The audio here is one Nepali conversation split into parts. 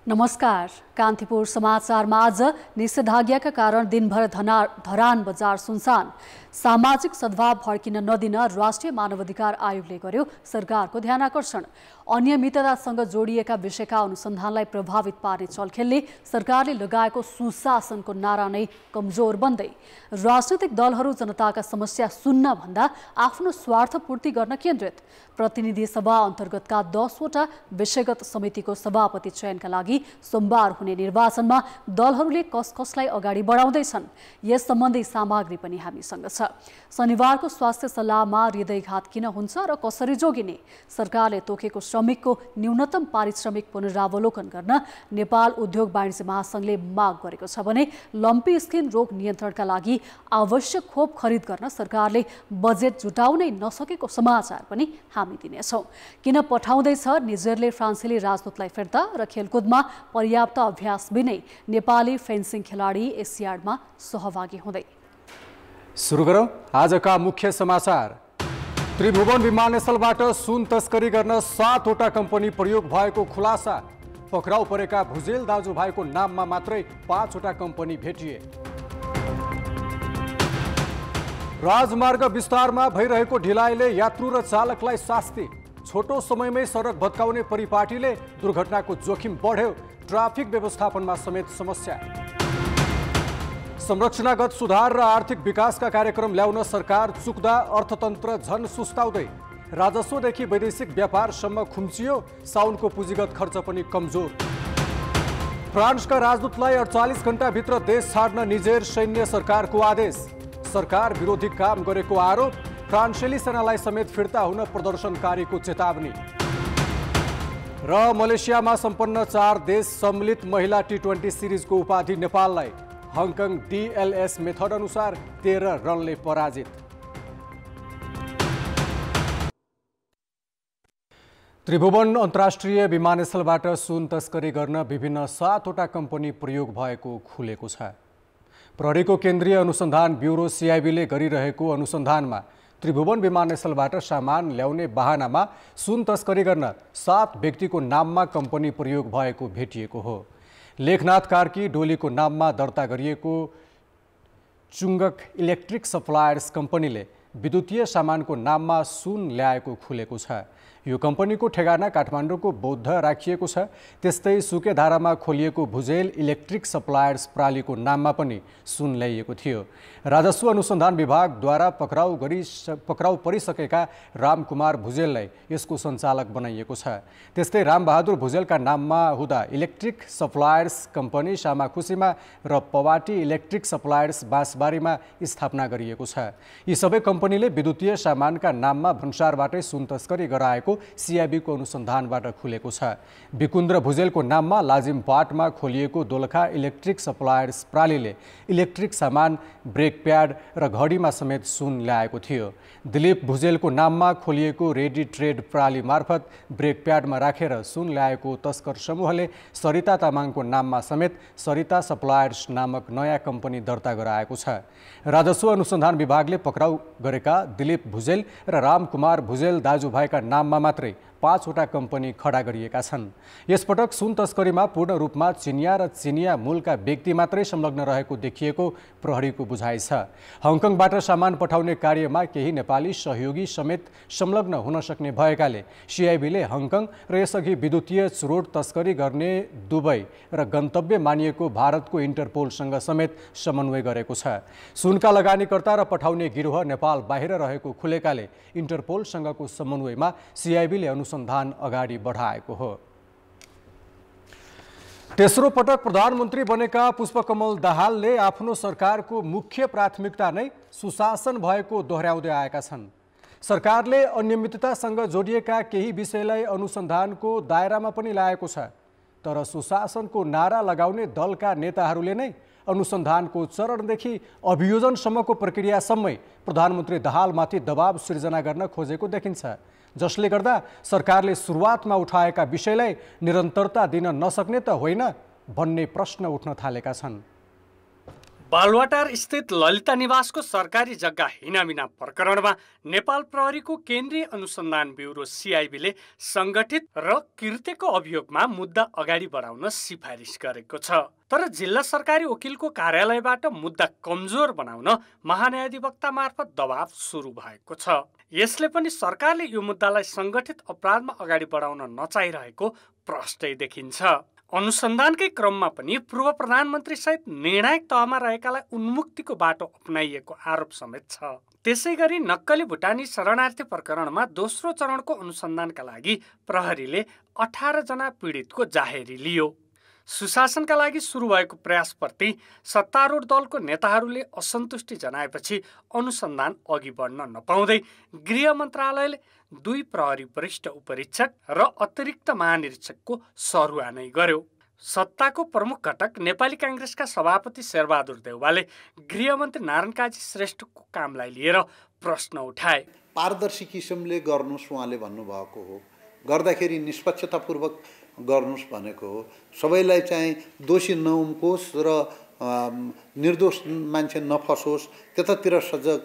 नमस्कार। कान्तिपुर समाचारमा आज निषेधाज्ञाका कारण दिनभर धरान बजार सुनसान। सामाजिक सद्भाव भड्किन नदिन राष्ट्रिय मानवाधिकार आयोगले गर्यो सरकारको ध्यानाकर्षण। अनियमिततासँग जोडिएका विषयका अनुसन्धानलाई प्रभावित पार्ने चलखेलले सरकारले लगाएको सुशासनको नारा नै कमजोर बन्दै। राजनीतिक दलहरू जनताका समस्या सुन्न भन्दा आफ्नो स्वार्थपूर्ति गर्न केन्द्रित। प्रतिनिधि सभा अन्तर्गतका 10 वटा विषयगत समितिको सभापति चयनका लागि सोमबार हुने निर्वाचनमा दलहरूले कसलाई अगाडि बढाउँदैछन् यस सम्बन्धी सामग्री पनि हामीसँग छ। शनिबारको स्वास्थ्य सल्लाहमा हृदयघात किन हुन्छ र कसरी जोगिने, सरकारले तोकेको श्रमिकको न्यूनतम पारिश्रमिक पुनरावलोकन गर्न नेपाल उद्योग वाणिज्य महासंघले माग गरेको छ भने लम्पी स्किन रोग नियन्त्रणका लागि आवश्यक खोप खरिद गर्न सरकारले बजेट जुटाउनै नसकेको समाचार पनि हामी दिनेछौँ। किन पठाउँदैछ निजरले फ्रान्सेली राजदूतलाई फिर्ता र खेलकुदमा पर्याप्त अभ्यास बिनै नेपाली फेन्सिङ खेलाडी एसियाडमा सहभागी हुँदै। सुरु गरौँ आजका मुख्य समाचार। त्रिभुवन विमानस्थलबाट सुन तस्करी गर्न 7 वटा कम्पनी प्रयोग भएको खुलासा। पक्राउ परेका भुजेल दाजुभाइको नाममा मात्रै 5 वटा कम्पनी भेटिए। राजमार्ग विस्तारमा भइरहेको ढिलाइले यात्रु र चालकलाई शास्ति। छोटो समयमै सडक भत्काउने परिपाटीले दुर्घटनाको जोखिम बढ्यो। ट्राफिक व्यवस्थापनमा समेत समस्या। संरचनागत सुधार र आर्थिक विकासका कार्यक्रम ल्याउन सरकार चुक्दा अर्थतन्त्र झन सुस्ताउँदै। राजस्वदेखि वैदेशिक व्यापारसम्म खुम्चियो। साउनको पुँजीगत खर्च पनि कमजोर। फ्रान्सका राजदूतलाई 48 घण्टाभित्र देश छाड्न निजेर सैन्य सरकारको आदेश। सरकार विरोधी काम गरेको आरोप। फ्रान्सेली सेनालाई समेत फिर्ता हुन प्रदर्शनकारीको चेतावनी। र मलेसियामा सम्पन्न 4 देश सम्मिलित महिला T20 सिरिजको उपाधि नेपाललाई। हङकङ DLS मेथड अनुसार 13 रनले पराजित। त्रिभुवन अन्तर्राष्ट्रिय विमानस्थलबाट सुन तस्करी गर्न विभिन्न 7 वटा कम्पनी प्रयोग भएको खुलेको छ। प्रहरीको केन्द्रीय अनुसन्धान ब्युरो CIBले गरिरहेको अनुसन्धानमा त्रिभुवन विमानस्थलबाट सामान ल्याउने बहानामा सुन तस्करी गर्न 7 व्यक्तिको नाममा कम्पनी प्रयोग भएको भेटिएको हो। लेखनाथ कार्की डोलीको नाममा दर्ता गरिएको चुङ्गक इलेक्ट्रिक सप्लायर्स कम्पनीले विद्युतीय सामानको नाममा सुन ल्याएको खुलेको छ। यो कम्पनीको ठेगाना काठमाडौँको बौद्ध राखिएको छ। त्यस्तै सुकेधारामा खोलिएको भुजेल इलेक्ट्रिक सप्लायर्स प्रालीको नाममा पनि सुन ल्याइएको थियो। राजस्व अनुसन्धान विभागद्वारा पक्राउ परिसकेका रामकुमार भुजेललाई यसको सञ्चालक बनाइएको छ। त्यस्तै रामबहादुर भुजेलका नाममा हुँदा इलेक्ट्रिक सप्लायर्स कम्पनी सामाखुसीमा र पवाटी इलेक्ट्रिक सप्लायर्स बाँसबारीमा स्थापना गरिएको छ। यी सबै कम्पनीले विद्युतीय सामानका नाममा भन्सारबाटै सुन तस्करी गराएको CIBको अनुसन्धानबाट खुलेको छ। विकुन्द्र भुजेलको नाममा लाजिमपाटमा खोलिएको दोलखा इलेक्ट्रिक सप्लायर्स प्रालीले इलेक्ट्रिक सामान, ब्रेक प्याड र घडीमा समेत सुन ल्याएको थियो। दिलीप भुजेलको नाममा खोलिएको रेडी ट्रेड प्राली मार्फत ब्रेक प्याडमा राखेर सुन ल्याएको तस्कर समूहले सरिता तामाङको नाममा समेत सरिता सप्लायर्स नामक नयाँ कम्पनी दर्ता गराएको छ। राजस्व अनुसन्धान विभागले पक्राउ गरेका दिलीप भुजेल र रामकुमार भुजेल दाजुभाइका नाममा मात्रै 5 वटा कम्पनी खडा गरिएका छन्। यसपटक सुन तस्करीमा पूर्ण रूपमा चिनिया र चिनिया मूलका व्यक्ति मात्रै संलग्न रहेको देखिएको प्रहरीको बुझाइ छ। हङकङबाट सामान पठाउने कार्यमा केही नेपाली सहयोगी समेत संलग्न हुन सक्ने भएकाले CIBले हङकङ र यसअघि विद्युतीय चुरोट तस्करी गर्ने दुबई र गन्तव्य मानिएको भारतको इन्टरपोलसँग समेत समन्वय गरेको छ। सुनका लगानीकर्ता र पठाउने गिरोह नेपाल बाहिर रहेको खुलेकाले इन्टरपोलसँगको समन्वयमा CIBले अनुसन्धान अगाडि बढाएको हो। तेस्रो पटक प्रधानमन्त्री बनेका पुष्पकमल दाहालले आफ्नो सरकारको मुख्य प्राथमिकता नै सुशासन भएको दोहोर्याउँदै आएका छन्। सरकारले अनियमिततासँग जोडिएका केही विषयलाई अनुसन्धानको दायरामा पनि ल्याएको छ। तर सुशासनको नारा लगाउने दलका नेताहरूले नै अनुसन्धानको चरणदेखि अभियोजनसम्मको प्रक्रियासम्मै प्रधानमन्त्री दाहालमाथि दबाव सिर्जना गर्न खोजेको देखिन्छ, जसले गर्दा सरकारले सुरुवातमा उठाएका विषयलाई निरन्तरता दिन नसक्ने त होइन भन्ने प्रश्न उठ्न थालेका छन्। बालुवाटार स्थित ललिता निवासको सरकारी जग्गा हिनामिना प्रकरणमा नेपाल प्रहरीको केन्द्रीय अनुसन्धान ब्युरो सिआइबीले सङ्गठित र कृत्यको अभियोगमा मुद्दा अगाडि बढाउन सिफारिस गरेको छ। तर जिल्ला सरकारी वकिलको कार्यालयबाट मुद्दा कमजोर बनाउन महान्यायाधिवक्ता मार्फत दबाव सुरु भएको छ। यसले पनि सरकारले यो मुद्दालाई सङ्गठित अपराधमा अगाडि बढाउन नचाहिरहेको प्रष्टै देखिन्छ। अनुसन्धानकै क्रममा पनि पूर्व प्रधानमन्त्री सहित निर्णायक तहमा रहेकालाई उन्मुक्तिको बाटो अपनाइएको आरोप समेत छ। त्यसैगरी नक्कली भुटानी शरणार्थी प्रकरणमा दोस्रो चरणको अनुसन्धानका लागि प्रहरीले 18 जना पीडितको जाहेरी लियो। सुशासनका लागि सुरु भएको प्रयासप्रति सत्तारूढ दलको नेताहरूले असन्तुष्टि जनाएपछि अनुसन्धान अघि बढ्न नपाउँदै गृह मन्त्रालयले 2 प्रहरी वरिष्ठ उपरीक्षक र अतिरिक्त महानिरीक्षकको सरुवा नै गर्यो। सत्ताको प्रमुख घटक नेपाली काङ्ग्रेसका सभापति शेरबहादुर देउवाले गृहमन्त्री नारायण काजी श्रेष्ठको कामलाई लिएर प्रश्न उठाए। पारदर्शी किसिमले गर्नुस् उहाँले भन्नुभएको हो, गर्दाखेरि निष्पक्षतापूर्वक गर्नुस् भनेको हो। सबैलाई चाहिँ दोषी नउम्कोस् र निर्दोष मान्छे नफसोस्, त्यतातिर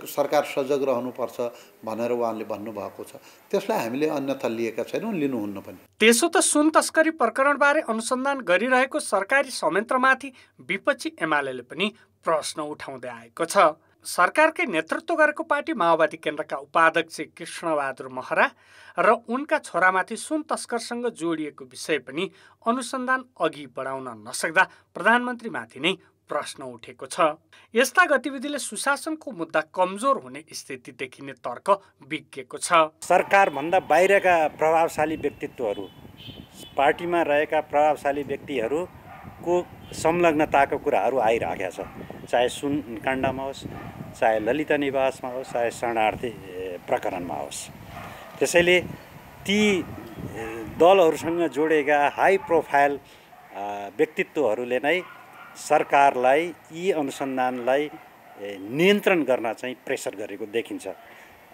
सरकार सजग रहनुपर्छ भनेर उहाँले भन्नुभएको छ। त्यसलाई हामीले अन्यथा लिएका छैनौँ, लिनुहुन्न पनि। त्यसो त सुन तस्करी प्रकरणबारे अनुसन्धान गरिरहेको सरकारी संयन्त्रमाथि विपक्षी एमाले पनि प्रश्न उठाउँदै आएको छ। सरकारकै नेतृत्व गरेको पार्टी माओवादी केन्द्रका उपाध्यक्ष कृष्णबहादुर महरा र उनका छोरामाथि सुन तस्करसँग जोडिएको विषय पनि अनुसन्धान अघि बढाउन नसक्दा प्रधानमन्त्रीमाथि नै प्रश्न उठेको छ। यस्ता गतिविधिले सुशासनको मुद्दा कमजोर हुने स्थिति देखिने तर्क विज्ञको छ। सरकारभन्दा बाहिरका प्रभावशाली व्यक्तित्वहरू, पार्टीमा रहेका प्रभावशाली व्यक्तिहरूको संलग्नताको कुराहरू आइरहेका छ। चाहे सुन काण्डमा होस्, चाहे ललिता निवासमा होस्, चाहे शरणार्थी प्रकरणमा होस्। त्यसैले ती दलहरूसँग जोडेका हाई प्रोफाइल व्यक्तित्वहरूले नै सरकारलाई यी अनुसन्धानलाई नियन्त्रण गर्न चाहिँ प्रेसर गरेको देखिन्छ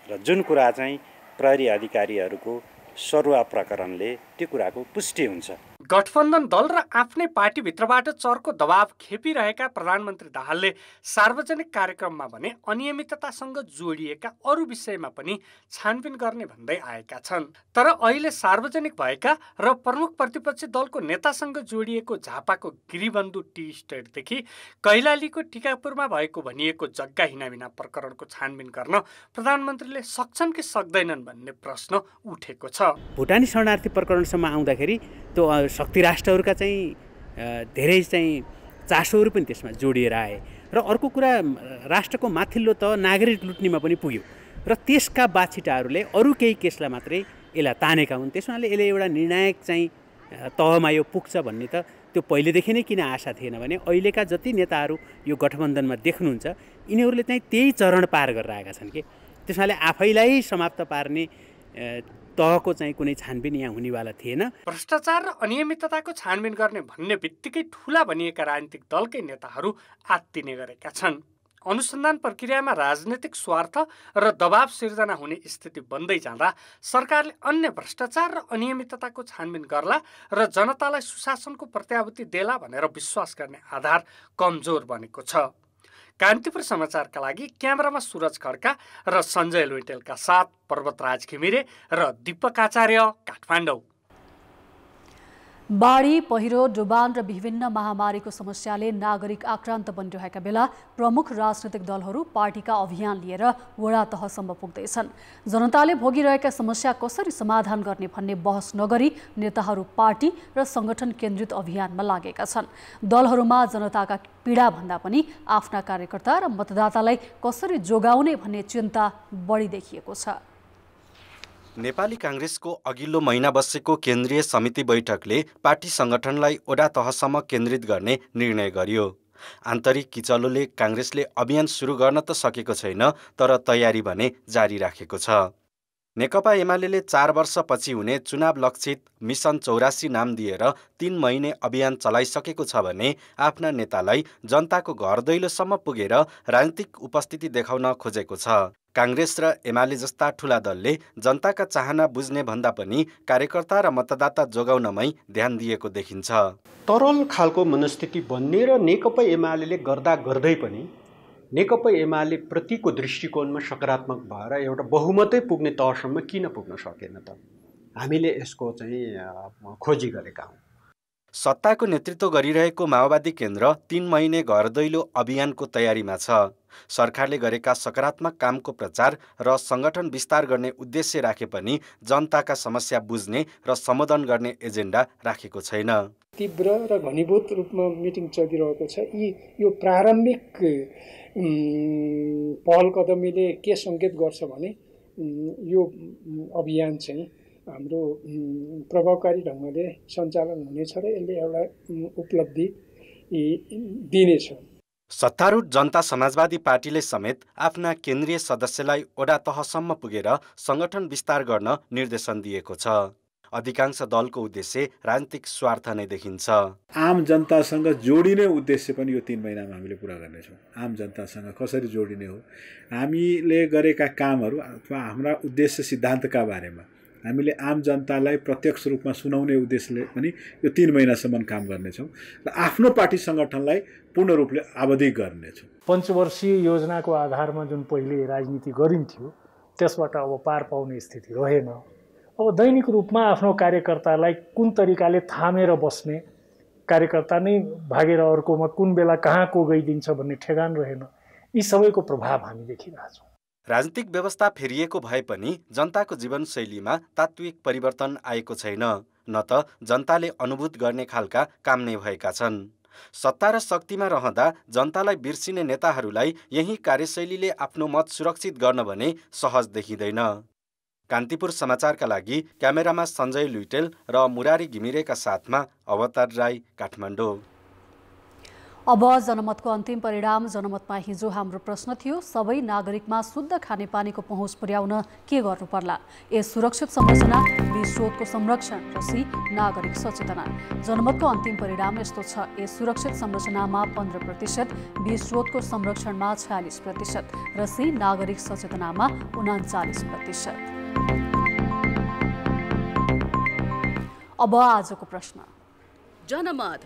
र जुन कुरा चाहिँ प्रहरी अधिकारीहरूको सरुवा प्रकरणले त्यो कुराको पुष्टि हुन्छ। गठबन्धन दल र आफ्नै पार्टीभित्रबाट चर्को दबाव खेपिरहेका प्रधानमन्त्री दाहालले सार्वजनिक कार्यक्रममा भने अनियमिततासँग जोडिएका अरू विषयमा पनि छानबिन गर्ने भन्दै आएका छन्। तर अहिले सार्वजनिक भएका र प्रमुख प्रतिपक्षी दलको नेतासँग जोडिएको झापाको गिरिबन्धु टी स्टेटदेखि कैलालीको टिकापुरमा भएको भनिएको जग्गा हिनामिना प्रकरणको छानबिन गर्न प्रधानमन्त्रीले सक्छन् कि सक्दैनन् भन्ने प्रश्न उठेको छ। भुटानी शरणार्थी प्रकरणसम्म आउँदाखेरि त्यो शक्ति राष्ट्रहरूका चाहिँ धेरै चाहिँ चासोहरू पनि त्यसमा जोडिएर आए र अर्को कुरा राष्ट्रको माथिल्लो तह नागरिक लुट्नेमा पनि पुग्यो र त्यसका बाछिटाहरूले अरू केही केसलाई मात्रै यसलाई तानेका हुन्। त्यसमाले यसले एउटा निर्णायक चाहिँ तहमा यो पुग्छ भन्ने त त्यो पहिलेदेखि नै किन आशा थिएन भने अहिलेका जति नेताहरू यो गठबन्धनमा देख्नुहुन्छ यिनीहरूले चाहिँ त्यही चरण पार गरेर आएका छन् कि त्यसमाले आफैलाई समाप्त पार्ने तहको चाहिँ कुनै छानबिन यहाँ हुनेवाला थिएन। भ्रष्टाचार र अनियमितताको छानबिन गर्ने भन्ने बित्तिकै ठूला भनिएका राजनीतिक दलकै नेताहरू आत्तिने गरेका छन्। अनुसन्धान प्रक्रियामा राजनीतिक स्वार्थ र दबाव सिर्जना हुने स्थिति बन्दै जाँदा सरकारले अन्य भ्रष्टाचार र अनियमितताको छानबिन गर्ला र जनतालाई सुशासनको प्रत्याभूति देला भनेर विश्वास गर्ने आधार कमजोर बनेको छ। कान्तिपुर समाचारका लागि क्यामेरामा सुरज खड्का र सञ्जय लुइटेलका साथ पर्वतराज घिमिरे र दीपक आचार्य, काठमाडौँ। बाढी, पहिरो, डुबान र विभिन्न महामारीको समस्याले नागरिक आक्रान्त बनिरहेका बेला प्रमुख राजनैतिक दलहरू पार्टीका अभियान लिएर वडा तहसम्म पुग्दैछन्। जनताले भोगिरहेका समस्या कसरी समाधान गर्ने भन्ने बहस नगरी नेताहरू पार्टी र संगठन केन्द्रित अभियानमा लागेका छन्। दलहरूमा जनताका पीडा भन्दा पनि आफ्ना कार्यकर्ता र मतदातालाई कसरी जोगाउने भन्ने चिन्ता बढी देखिएको छ। नेपाली काङ्ग्रेसको अघिल्लो महिना बसेको केन्द्रीय समिति बैठकले पार्टी संगठनलाई वडा तहसम्म केन्द्रित गर्ने निर्णय गर्यो। आन्तरिक किचलोले काङ्ग्रेसले अभियान सुरु गर्न त सकेको छैन, तर तयारी भने जारी राखेको छ। नेकपा एमाले 4 वर्षपछि हुने चुनाव लक्षित मिसन 84 नाम दिएर 3 महिने अभियान चलाइसकेको छ भने आफ्ना नेतालाई जनताको घर दैलोसम्म पुगेर राजनीतिक उपस्थिति देखाउन खोजेको छ। काङ्ग्रेस र एमाले जस्ता ठूला दलले जनताका चाहना बुझ्ने भन्दा पनि कार्यकर्ता र मतदाता जोगाउनमै ध्यान दिएको देखिन्छ। तरल खालको मनस्थिति बन्ने र नेकपा एमाले गर्दा गर्दै पनि नेकपा एमाले प्रतिको दृष्टिकोणमा सकारात्मक भएर एउटा बहुमतै पुग्ने तहसम्म किन पुग्न सकेन त? हामीले यसको चाहिँ खोजी गरेका हौँ। सत्ताको नेतृत्व गरिरहेको माओवादी केन्द्र 3 महिने घर दैलो अभियानको तयारीमा छ। सरकारले गरेका सकारात्मक कामको प्रचार र सङ्गठन विस्तार गर्ने उद्देश्य राखे पनि जनताका समस्या बुझ्ने र सम्बोधन गर्ने एजेन्डा राखेको छैन। तीव्र र घनीभूत रूपमा मिटिङ चलिरहेको छ। यो प्रारम्भिक पहल कदमीले के सङ्केत गर्छ भने यो अभियान चाहिँ हाम्रो प्रभावकारी ढङ्गले सञ्चालन हुनेछ र यसले एउटा उपलब्धि दिनेछ। सत्तारूढ जनता समाजवादी पार्टीले समेत आफ्ना केन्द्रीय सदस्यलाई वडा तहसम्म पुगेर सङ्गठन विस्तार गर्न निर्देशन दिएको छ। अधिकांश दलको उद्देश्य राजनीतिक स्वार्थ नै देखिन्छ। आम जनतासँग जोडिने उद्देश्य पनि यो 3 महिनामा हामीले पुरा गर्नेछौँ। आम जनतासँग कसरी जोडिने हो, हामीले गरेका कामहरू अथवा हाम्रा उद्देश्य सिद्धान्तका बारेमा हामीले आम जनतालाई प्रत्यक्ष रूपमा सुनाउने उद्देश्यले पनि यो 3 महिनासम्म काम गर्नेछौँ र आफ्नो पार्टी सङ्गठनलाई पूर्ण रूपले आवधिक गर्नेछौँ। पञ्चवर्षीय योजनाको आधारमा जुन पहिले राजनीति गरिन्थ्यो त्यसबाट अब पार पाउने स्थिति रहेन। अब दैनिक रूपमा आफ्नो कार्यकर्तालाई कुन तरिकाले थामेर बस्ने, कार्यकर्ता नै भागेर अर्कोमा कुन बेला कहाँ को गइदिन्छ भन्ने ठेगान रहेन। यी सबैको प्रभाव हामी देखिरहेका छौँ। राजनीतिक व्यवस्था फेरिएको भए पनि जनताको जीवनशैलीमा तात्विक परिवर्तन आएको छैन, न त जनताले अनुभूत गर्ने खालका काम नै भएका छन्। सत्ता र शक्तिमा रहँदा जनतालाई बिर्सिने नेताहरूलाई यही कार्यशैलीले आफ्नो मत सुरक्षित गर्न भने सहज देखिँदैन। कान्तिपुर समाचारका लागि क्यामेरामा सञ्जय लुइटेल र मुरारी घिमिरेका साथमा अवतार राई, काठमाडौँ। अब जनमतको अन्तिम परिणाम। जनमतमा हिजो हाम्रो प्रश्न थियो, सबै नागरिकमा शुद्ध खानेपानीको पहुँच पुर्याउन के गर्नु पर्ला? ए सुरक्षित संरचना, बी स्रोतको संरक्षण र सी नागरिक सचेतना। जनमतको अन्तिम परिणाम यस्तो छ, ए सुरक्षित संरचनामा 15%, बी स्रोतको संरक्षणमा 46% र सी नागरिक सचेतनामा 39%। अब आजको प्रश्न। जनमत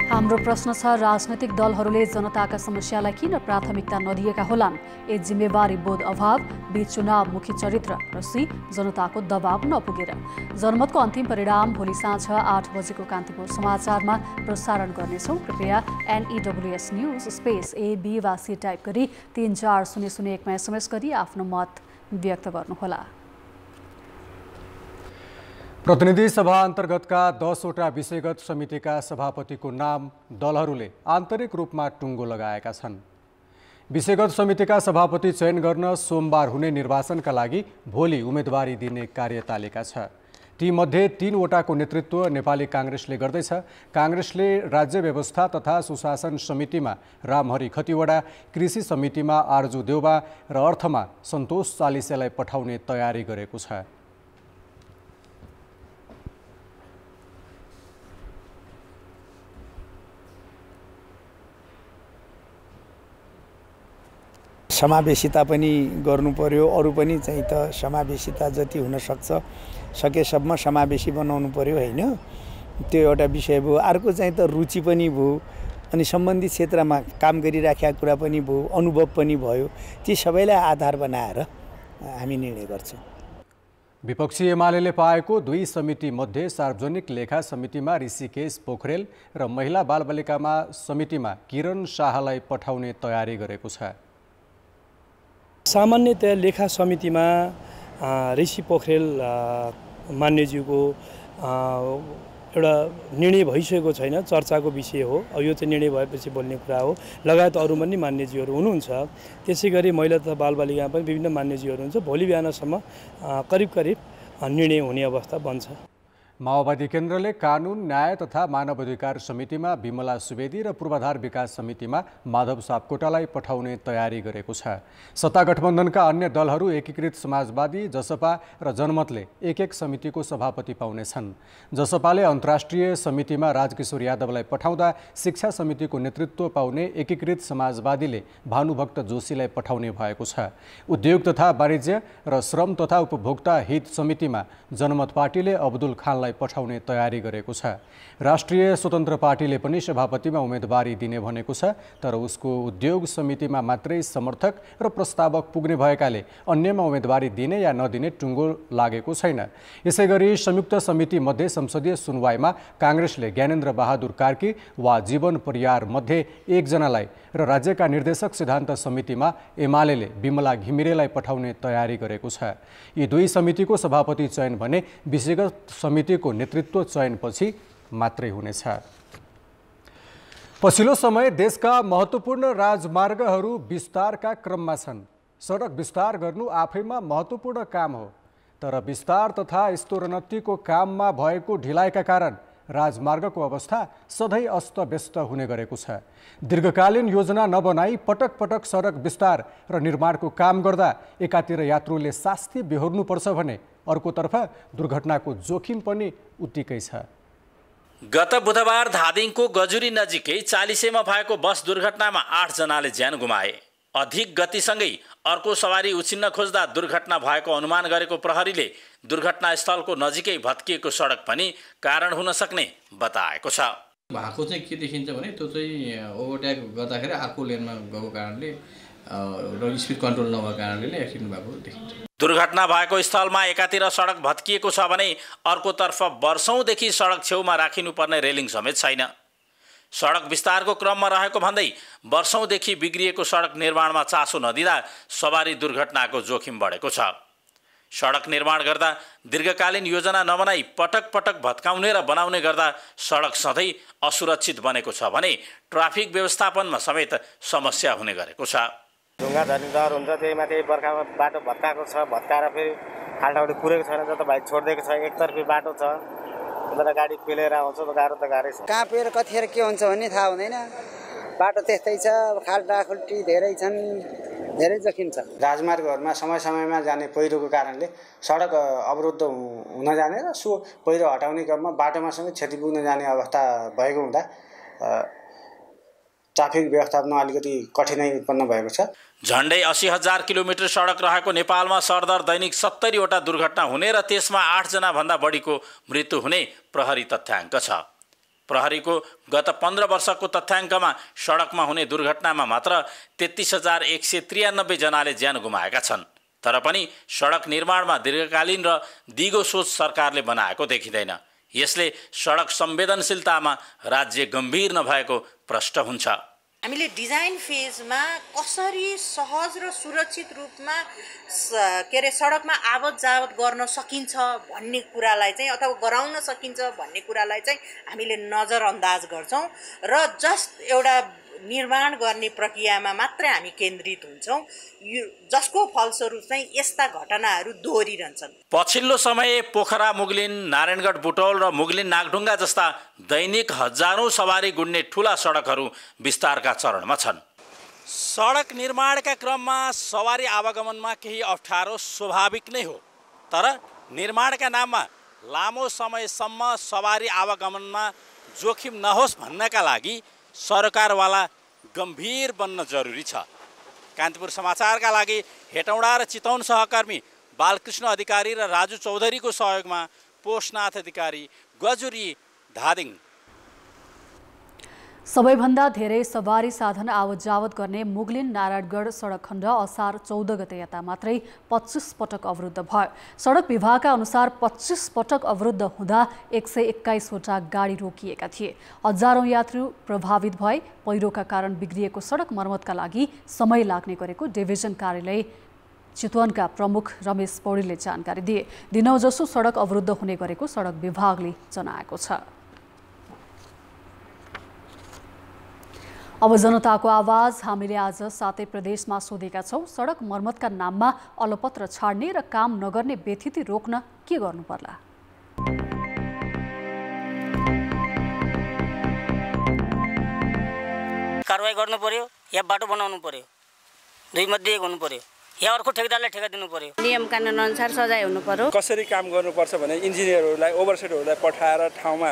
हाम्रो प्रश्न छ, राजनैतिक दलहरूले जनताका समस्यालाई किन प्राथमिकता नदिएका होलान्? ए जिम्मेवारी बोध अभाव, बी चुनावमुखी चरित्र र सी जनताको दबाव नपुगेर। जनमतको अन्तिम परिणाम भोलि साँझ 8 बजेको कान्तिपुर समाचारमा प्रसारण गर्नेछौँ। कृपया NEWS न्युज स्पेस AB वा सी टाइप गरी 34001मा SMS गरी आफ्नो मत व्यक्त गर्नुहोला। प्रतिनिधि सभा अन्तर्गतका 10वटा विषयगत समितिका सभापतिको नाम दलहरूले आन्तरिक रूपमा टुङ्गो लगाएका छन्। विषयगत समितिका सभापति चयन गर्न सोमबार हुने निर्वाचनका लागि भोलि उम्मेदवारी दिने कार्यतालिका छ। तीमध्ये 3वटाको नेतृत्व नेपाली काङ्ग्रेसले गर्दैछ। काङ्ग्रेसले राज्य व्यवस्था तथा सुशासन समितिमा रामहरि खतिवडा, कृषि समितिमा आर्जु देउबा र अर्थमा सन्तोष चालिसेलाई पठाउने तयारी गरेको छ। समावेशिता पनि गर्नु पर्यो, अरू पनि चाहिँ त समावेशिता जति हुन सक्छ सकेसम्म समावेशी बनाउनु पर्यो हैन। त्यो एउटा विषय भयो। अर्को चाहिँ त रुचि पनि भयो अनि सम्बन्धित क्षेत्रमा काम गरिराखेका कुरा पनि भयो, अनुभव पनि भयो। ती सबैलाई आधार बनाएर हामी निर्णय गर्छौँ। विपक्षी एमाले पाएको 2 समिति मध्ये सार्वजनिक लेखा समितिमा ऋषिकेश पोखरेल र महिला बालबालिकामा समितिमा किरण शाहलाई पठाउने तयारी गरेको छ। सामान्यतया लेखा समितिमा ऋषि पोखरेल मान्यज्यूको एउटा निर्णय भइसकेको छैन, चर्चाको विषय हो। यो चाहिँ निर्णय भएपछि बोल्ने कुरा हो। लगायत अरू पनि मान्यज्यूहरू हुनुहुन्छ। त्यसै गरी महिला तथा बालबालिकामा पनि विभिन्न मान्यज्यूहरू हुन्छ। भोलि बिहानसम्म करिब निर्णय हुने अवस्था बन्छ। माओवादी केन्द्रले कानुन न्याय तथा मानव अधिकार समितिमा विमला सुवेदी र पूर्वाधार विकास समितिमा माधव सापकोटालाई पठाउने तयारी गरेको छ। सत्ता गठबन्धनका अन्य दलहरू एकीकृत समाजवादी, जसपा र जनमतले एक समितिको सभापति पाउनेछन्। जसपाले अन्तर्राष्ट्रिय समितिमा राजकिशोर यादवलाई पठाउँदा शिक्षा समितिको नेतृत्व पाउने एकीकृत समाजवादीले भानुभक्त जोशीलाई पठाउने भएको छ। उद्योग तथा वाणिज्य र श्रम तथा उपभोक्ता हित समितिमा जनमत पार्टीले अब्दुल खानलाई पठाउने तयारी गरेको छ। राष्ट्रिय स्वतन्त्र पार्टीले पनि सभापतिमा उम्मेदवारी दिने भनेको छ, तर उसको उद्योग समितिमा मात्रै समर्थक र प्रस्तावक पुग्ने भएकाले अन्यमा उम्मेदवारी दिने या नदिने टुङ्गो लागेको छैन। यसैगरी संयुक्त समिति मध्ये संसदीय सुनवाईमा काङ्ग्रेसले ज्ञानेन्द्र बहादुर कार्की वा जीवन परियार मध्ये एकजनालाई र राज्यका निर्देशक सिद्धान्त समितिमा एमालेले विमला घिमिरेलाई पठाउने तयारी गरेको छ। यी दुई समितिको सभापति चयन भने विषयगत समितिको नेतृत्व चयनपछि मात्रै हुनेछ। पछिल्लो समय देशका महत्त्वपूर्ण राजमार्गहरू विस्तारका क्रममा छन्। सडक विस्तार गर्नु आफैमा महत्त्वपूर्ण काम हो, तर विस्तार तथा स्तरोन्नतिको काममा भएको ढिलाइका कारण राजमार्गको अवस्था सधैँ अस्तव्यस्त हुने गरेको छ। दीर्घकालीन योजना नबनाई पटक पटक सडक विस्तार र निर्माणको काम गर्दा एकातिर यात्रुले शास्ति बेहोर्नुपर्छ भने अर्कोतर्फ दुर्घटनाको जोखिम पनि उत्तिकै छ। गत बुधबार धादिङको गजुरी नजिकै चालिसेमा भएको बस दुर्घटनामा 8 जनाले ज्यान गुमाए। अधिक गतिसँगै अर्को सवारी उछिन्न खोज्दा दुर्घटना भएको अनुमान गरेको प्रहरीले दुर्घटनास्थलको नजिकै भत्किएको सडक पनि कारण हुन सक्ने बताएको छ। भएको चाहिँ के देखिन्छ भने त्यो चाहिँ ओभरटेक गर्दाखेरि अर्को लेनमा गएको कारणले र स्पिड कन्ट्रोल नभएको कारणले एक्सिडेन्ट भएको देखिन्छ। दुर्घटना भएको स्थलमा एकातिर सडक भत्किएको छ भने अर्कोतर्फ वर्षौंदेखि सडक छेउमा राखिनुपर्ने रेलिङ समेत छैन। सडक विस्तारको क्रममा रहेको भन्दै वर्षौंदेखि बिग्रिएको सडक निर्माणमा चासो नदिँदा सवारी दुर्घटनाको जोखिम बढेको छ। सडक निर्माण गर्दा दीर्घकालीन योजना नबनाई पटक पटक भत्काउने र बनाउने गर्दा सडक सधैँ असुरक्षित बनेको छ भने ट्राफिक व्यवस्थापनमा समेत समस्या हुने गरेको छ। ढुङ्गा झर्ने डर हुन्छ, त्यही माथि बर्खामा बाटो भत्काएको छ, भत्काएर फेरि खाल्टाउले कुरेको छैन, जता भाइ छोडिदिएको छ, एकतर्फी बाटो छ, गाडी पेलेर आउँछ, गाह्रो त गाह्रै छ। कहाँ पेर कतिखेर के हुन्छ भन्ने थाहा हुँदैन। बाटो त्यस्तै छ, खाल्टाखुल्टी धेरै छन्, धेरै जोखिम छ। राजमार्गहरूमा समय समयमा जाने पहिरोको कारणले सडक अवरुद्ध हुन जाने र सो पहिरो हटाउने क्रममा बाटोमा समेत क्षति पुग्न जाने अवस्था भएको हुँदा ट्राफिक व्यवस्थापनमा अलिकति कठिनाइ उत्पन्न भएको छ। झन्डै 80,000 किलोमिटर सडक रहेको नेपालमा सरदर दैनिक 70 वटा दुर्घटना हुने र त्यसमा 8 जना भन्दा बढीको मृत्यु हुने प्रहरी तथ्याङ्क छ। प्रहरीको गत 15 वर्षको तथ्याङ्कमा सडकमा हुने दुर्घटनामा मात्र 33,193 जनाले ज्यान गुमाएका छन्। तर पनि सडक निर्माणमा दीर्घकालीन र दिगो सोच सरकारले बनाएको देखिँदैन। यसले सडक संवेदनशीलतामा राज्य गम्भीर नभएको प्रश्न हुन्छ। हामीले डिजाइन फेजमा कसरी सहज र सुरक्षित रूपमा सडकमा आवत जावत गर्न सकिन्छ भन्ने कुरालाई चाहिँ अथवा गराउन सकिन्छ भन्ने कुरालाई चाहिँ हामीले नजरअन्दाज गर्छौं र जस्ट एउटा निर्माण गर्ने प्रक्रियामा मात्रै हामी केन्द्रित हुन्छौं, जसको फलस्वरूप चाहिँ यस्ता घटनाहरू दोहोरिरहन्छन्। पछिल्लो समय पोखरा मुगलिन, नारायणगढ बुटौल र मुगलिन नागढुङ्गा जस्ता दैनिक हजारौं सवारी गुड्ने ठूला सडकहरू विस्तारका चरणमा छन्। सडक निर्माणका क्रममा सवारी आवागमनमा केही अप्ठ्यारो स्वाभाविक नै हो, तर निर्माणका नाममा लामो समयसम्म सवारी आवागमनमा जोखिम नहोस् भन्नका लागि सरकारवाला गम्भीर बन्न जरुरी छ। कान्तिपुर समाचारका लागि हेटौँडा र चितवन सहकर्मी बालकृष्ण अधिकारी र राजु चौधरीको सहयोगमा पोषनाथ अधिकारी, गजुरी, धादिङ। सबैभन्दा धेरै सवारी साधन आवत जावत गर्ने मुगलिन नारायणगढ सडक खण्ड असार 14 गते यता मात्रै 25 पटक अवरुद्ध भयो। सडक विभागका अनुसार 25 पटक अवरुद्ध हुँदा 121 वटा गाडी रोकिएका थिए। हजारौं यात्रु प्रभावित भए। पहिरोका कारण बिग्रिएको सडक मर्मतका लागि समय लाग्ने गरेको डिभिजन कार्यालय चितवनका प्रमुख रमेश पौडेलले जानकारी दिए। दिनौजसो सडक अवरुद्ध हुने गरेको सडक विभागले जनाएको छ। अब जनताको आवाज हामीले आज 7 प्रदेशमा सोधेका छौं। सडक मर्मतका नाममा अलपत्र छाड्ने र काम नगर्ने बेथिति रोक्न के गर्नुपर्ला? कारवाही गर्नु पर्यो या बाटो बनाउनु पर्यो, दुई मध्ये एक हुनु पर्यो, या अर्को ठेकेदारलाई ठेका दिनु पर्यो। नियम कानुन अनुसार सजाय हुनु पर्यो। कसरी काम गर्नुपर्छ भने इन्जिनियरहरूलाई ओभरसियरहरूलाई पठाएर ठाउँमा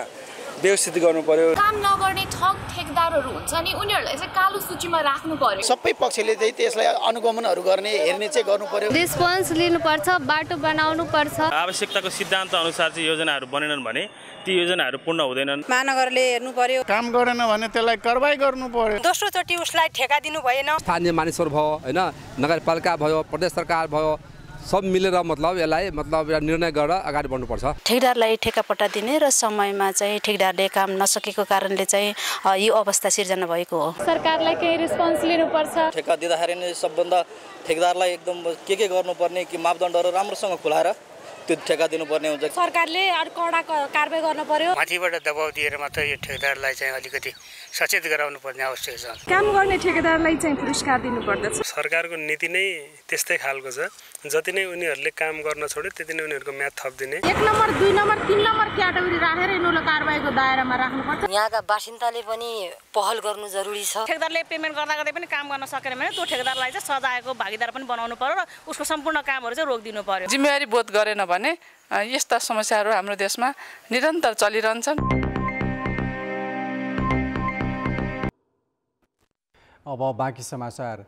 व्यवस्थित गर्नु पर्यो। काम नगर्ने ठग ठेकदारहरू हुन्छ नि उनीहरूलाई चाहिँ कालो सूचीमा राख्नु पर्यो। सबै पक्षले चाहिँ त्यसलाई अनुगमनहरू गर्ने हेर्ने चाहिँ गर्नु पर्यो। रिस्पोन्स लिनुपर्छ, बाटो बनाउनु पर्छ। आवश्यकताको सिद्धान्त अनुसार चाहिँ योजनाहरू बनेनन् भने ती योजनाहरू पूर्ण हुँदैनन्। महानगरले हेर्नु पर्यो, काम गरेन भने त्यसलाई कारबाही गर्नु पर्यो। दोस्रो चोटि उसलाई ठेका दिनु भएन। स्थानीय मानिसहरू भयो हैन, नगरपालिका भयो, प्रदेश सरकार भयो, सब मिलेर मतलब यसलाई निर्णय गरेर अगाडि बढ्नुपर्छ। ठेकेदारलाई ठेकापट्टा दिने र समयमा चाहिँ ठेकेदारले काम नसकेको कारणले चाहिँ यो अवस्था सिर्जना भएको हो। सरकारलाई केही रिस्पोन्स लिनुपर्छ। ठेका दिँदाखेरि नै सबभन्दा ठेकेदारलाई एकदम के गर्नुपर्ने कि मापदण्डहरू राम्रोसँग खुलाएर त्यो ठेका दिनुपर्ने हुन्छ। सरकारले कडा कारबाही गर्न पर्यो। माथिबाट दबाउ दिएर मात्रै यो ठेकेदारलाई चाहिँ अलिकति सचेत गराउनु पर्ने आवश्यक छ। काम गर्ने ठेकेदारलाई चाहिँ पुरस्कार दिनुपर्दछ। सरकारको नीति नै त्यस्तै खालको छ, जति नै उनीहरूले काम गर्न छोड्यो त्यति नै उनीहरूको म्याद थपिदिने। 1 नम्बर 2 नम्बर 3 नम्बर क्याटेगोरी राखेर यिनीहरूलाई कारबाहीको दायरामा राख्नुपर्छ। यहाँका बासिन्दाले पनि पहल गर्नु जरुरी छ। ठेकेदारले पेमेन्ट गर्दा गर्दै पनि काम गर्न सकेन भने त्यो ठेकेदारलाई चाहिँ सजायको भागीदार पनि बनाउनु पर्यो र उसको सम्पूर्ण कामहरू चाहिँ रोकिदिनु पर्यो। जिम्मेवारी बोध गरेन भने यस्ता समस्याहरू हाम्रो देशमा निरन्तर चलिरहन्छन्। अब बाँकी समाचार।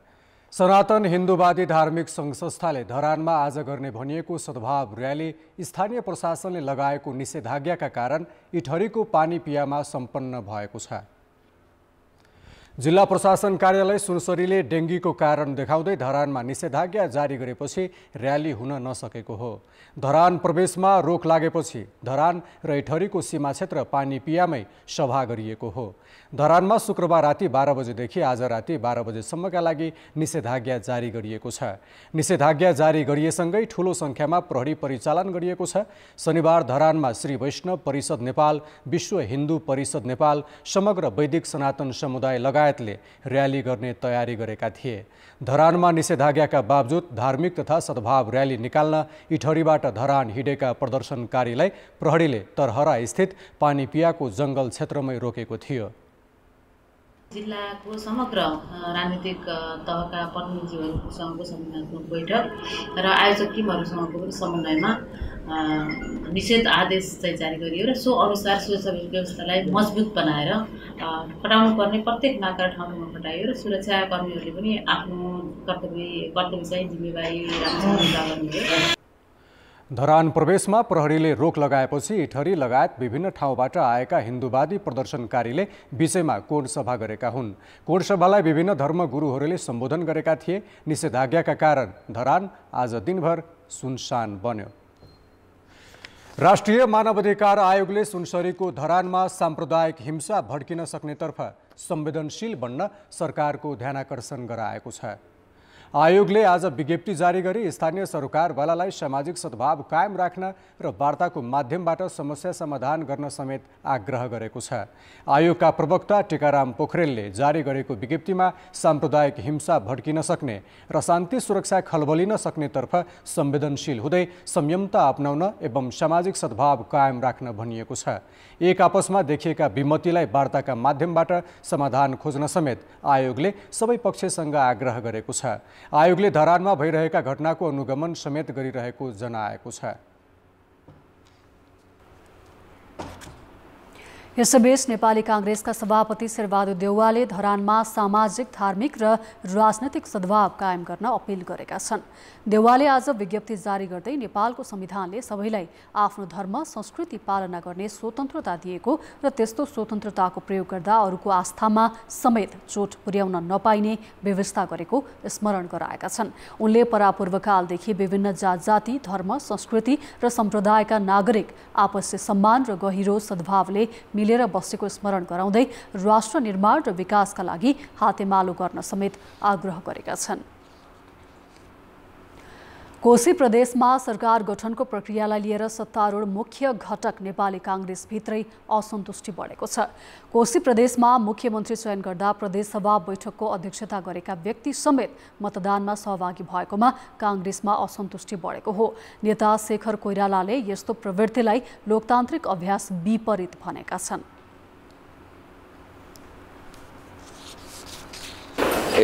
सनातन हिन्दूवादी धार्मिक सङ्घ संस्थाले धरानमा आज गर्ने भनिएको सद्भाव र्याली स्थानीय प्रशासनले लगाएको निषेधाज्ञाका कारण इटहरीको पानी पियामा सम्पन्न भएको छ। जिल्ला प्रशासन कार्यालय सुनसरीले डेङ्गीको कारण देखाउँदै धरानमा निषेधाज्ञा जारी गरेपछि र्याली हुन नसकेको हो। धरान प्रवेशमा रोक लागेपछि धरान र इटहरीको सीमा क्षेत्र पानी पियामै सभा गरिएको हो। धरानमा शुक्रबार राति 12 बजेदेखि आज राति 12 बजेसम्मका लागि निषेधाज्ञा जारी गरिएको छ। निषेधाज्ञा जारी गरिएसँगै ठूलो सङ्ख्यामा प्रहरी परिचालन गरिएको छ। शनिबार धरानमा श्री वैष्णव परिषद नेपाल, विश्व हिन्दू परिषद नेपाल, समग्र वैदिक सनातन समुदाय लगायतले र्याली गर्ने तयारी गरेका थिए। धरानमा निषेधाज्ञाका बावजुद धार्मिक तथा सद्भाव र्याली निकाल्न इटहरीबाट धरान हिँडेका प्रदर्शनकारीलाई प्रहरीले तरहरा स्थित पानी पियाको जङ्गल क्षेत्रमै रोकेको थियो। जिल्लाको समग्र राजनीतिक तहका प्रतिनिधिहरूसँगको संविधानको बैठक र आयोजक टिमहरूसँगको पनि समन्वयमा निषेध आदेश चाहिँ जारी गरियो र सो अनुसार सुरक्षा व्यवस्थालाई मजबुत बनाएर हटाउनु पर्ने प्रत्येक नाका ठाउँमा हटाइयो र सुरक्षाकर्मीहरूले पनि आफ्नो कर्तव्य चाहिँ जिम्मेवारी राम्रोसँग निभाउनु भयो। धरान प्रवेशमा प्रहरीले रोक लगाएपछि इटहरी लगायत विभिन्न ठाउँबाट आएका हिन्दूवादी प्रदर्शनकारीले बीचैमा कोण सभा गरेका हुन्। कोण सभालाई विभिन्न धर्मगुरुहरूले सम्बोधन गरेका थिए। निषेधाज्ञाका कारण धरान आज दिनभर सुनसान बन्यो। राष्ट्रिय मानवाधिकार आयोगले सुनसरीको धरानमा साम्प्रदायिक हिंसा भड्किन सक्नेतर्फ संवेदनशील बन्न सरकारको ध्यानाकर्षण गराएको छ। आयोगले आज विज्ञप्ति जारी गरी स्थानीय सरकारवालालाई सामाजिक सद्भाव कायम राख्न र वार्ताको माध्यमबाट समस्या समाधान गर्न समेत आग्रह गरेको छ। आयोगका प्रवक्ता टीकाराम पोखरेलले जारी गरेको विज्ञप्तिमा साम्प्रदायिक हिंसा भड्किन सक्ने र शान्ति सुरक्षा खलबलिन सक्नेतर्फ संवेदनशील हुँदै संयमता अपनाउन एवं सामाजिक सद्भाव कायम राख्न भनिएको छ। एक आपसमा देखिएका विमतिलाई वार्ताका माध्यमबाट समाधान खोज्न समेत आयोगले सबै पक्षसँग आग्रह गरेको छ। आयोगले धरानमा भइरहेका घटनाको अनुगमन समेत गरिरहेको जनाएको छ। यसैबीच नेपाली कांग्रेसका सभापति शेरबहादुर देउवाले धरानमा सामाजिक, धार्मिक र राजनैतिक सद्भाव कायम गर्न अपील गरेका छन्। देउवाले आज विज्ञप्ति जारी गर्दै नेपालको संविधानले सबैलाई आफ्नो धर्म, संस्कृति पालना गर्ने स्वतन्त्रता दिएको र त्यस्तो स्वतन्त्रताको प्रयोग गर्दा अरूको आस्थामा समेत चोट पुर्याउन नपाइने व्यवस्था गरेको स्मरण गराएका छन्। उनले परापूर्वकालदेखि विभिन्न जात-जाति, धर्म, संस्कृति र सम्प्रदायका नागरिक आपसी सम्मान र गहिरो सद्भावले मिलेर बसेको स्मरण गराउँदै राष्ट्र निर्माण र विकासका लागि हातेमालो गर्न समेत आग्रह गरेका छन्। कोशी प्रदेशमा सरकार गठनको प्रक्रियालाई लिएर सत्तारूढ मुख्य घटक नेपाली कांग्रेस भित्रै असन्तुष्टि बढेको छ। कोशी प्रदेशमा मुख्यमन्त्री चयन गर्दा प्रदेशसभा बैठकको अध्यक्षता गरेका व्यक्ति समेत मतदानमा सहभागी भएकोमा कांग्रेसमा असन्तुष्टि बढेको हो। नेता शेखर कोइरालाले यस्तो प्रवृत्तिलाई लोकतान्त्रिक अभ्यास विपरीत भनेका छन्।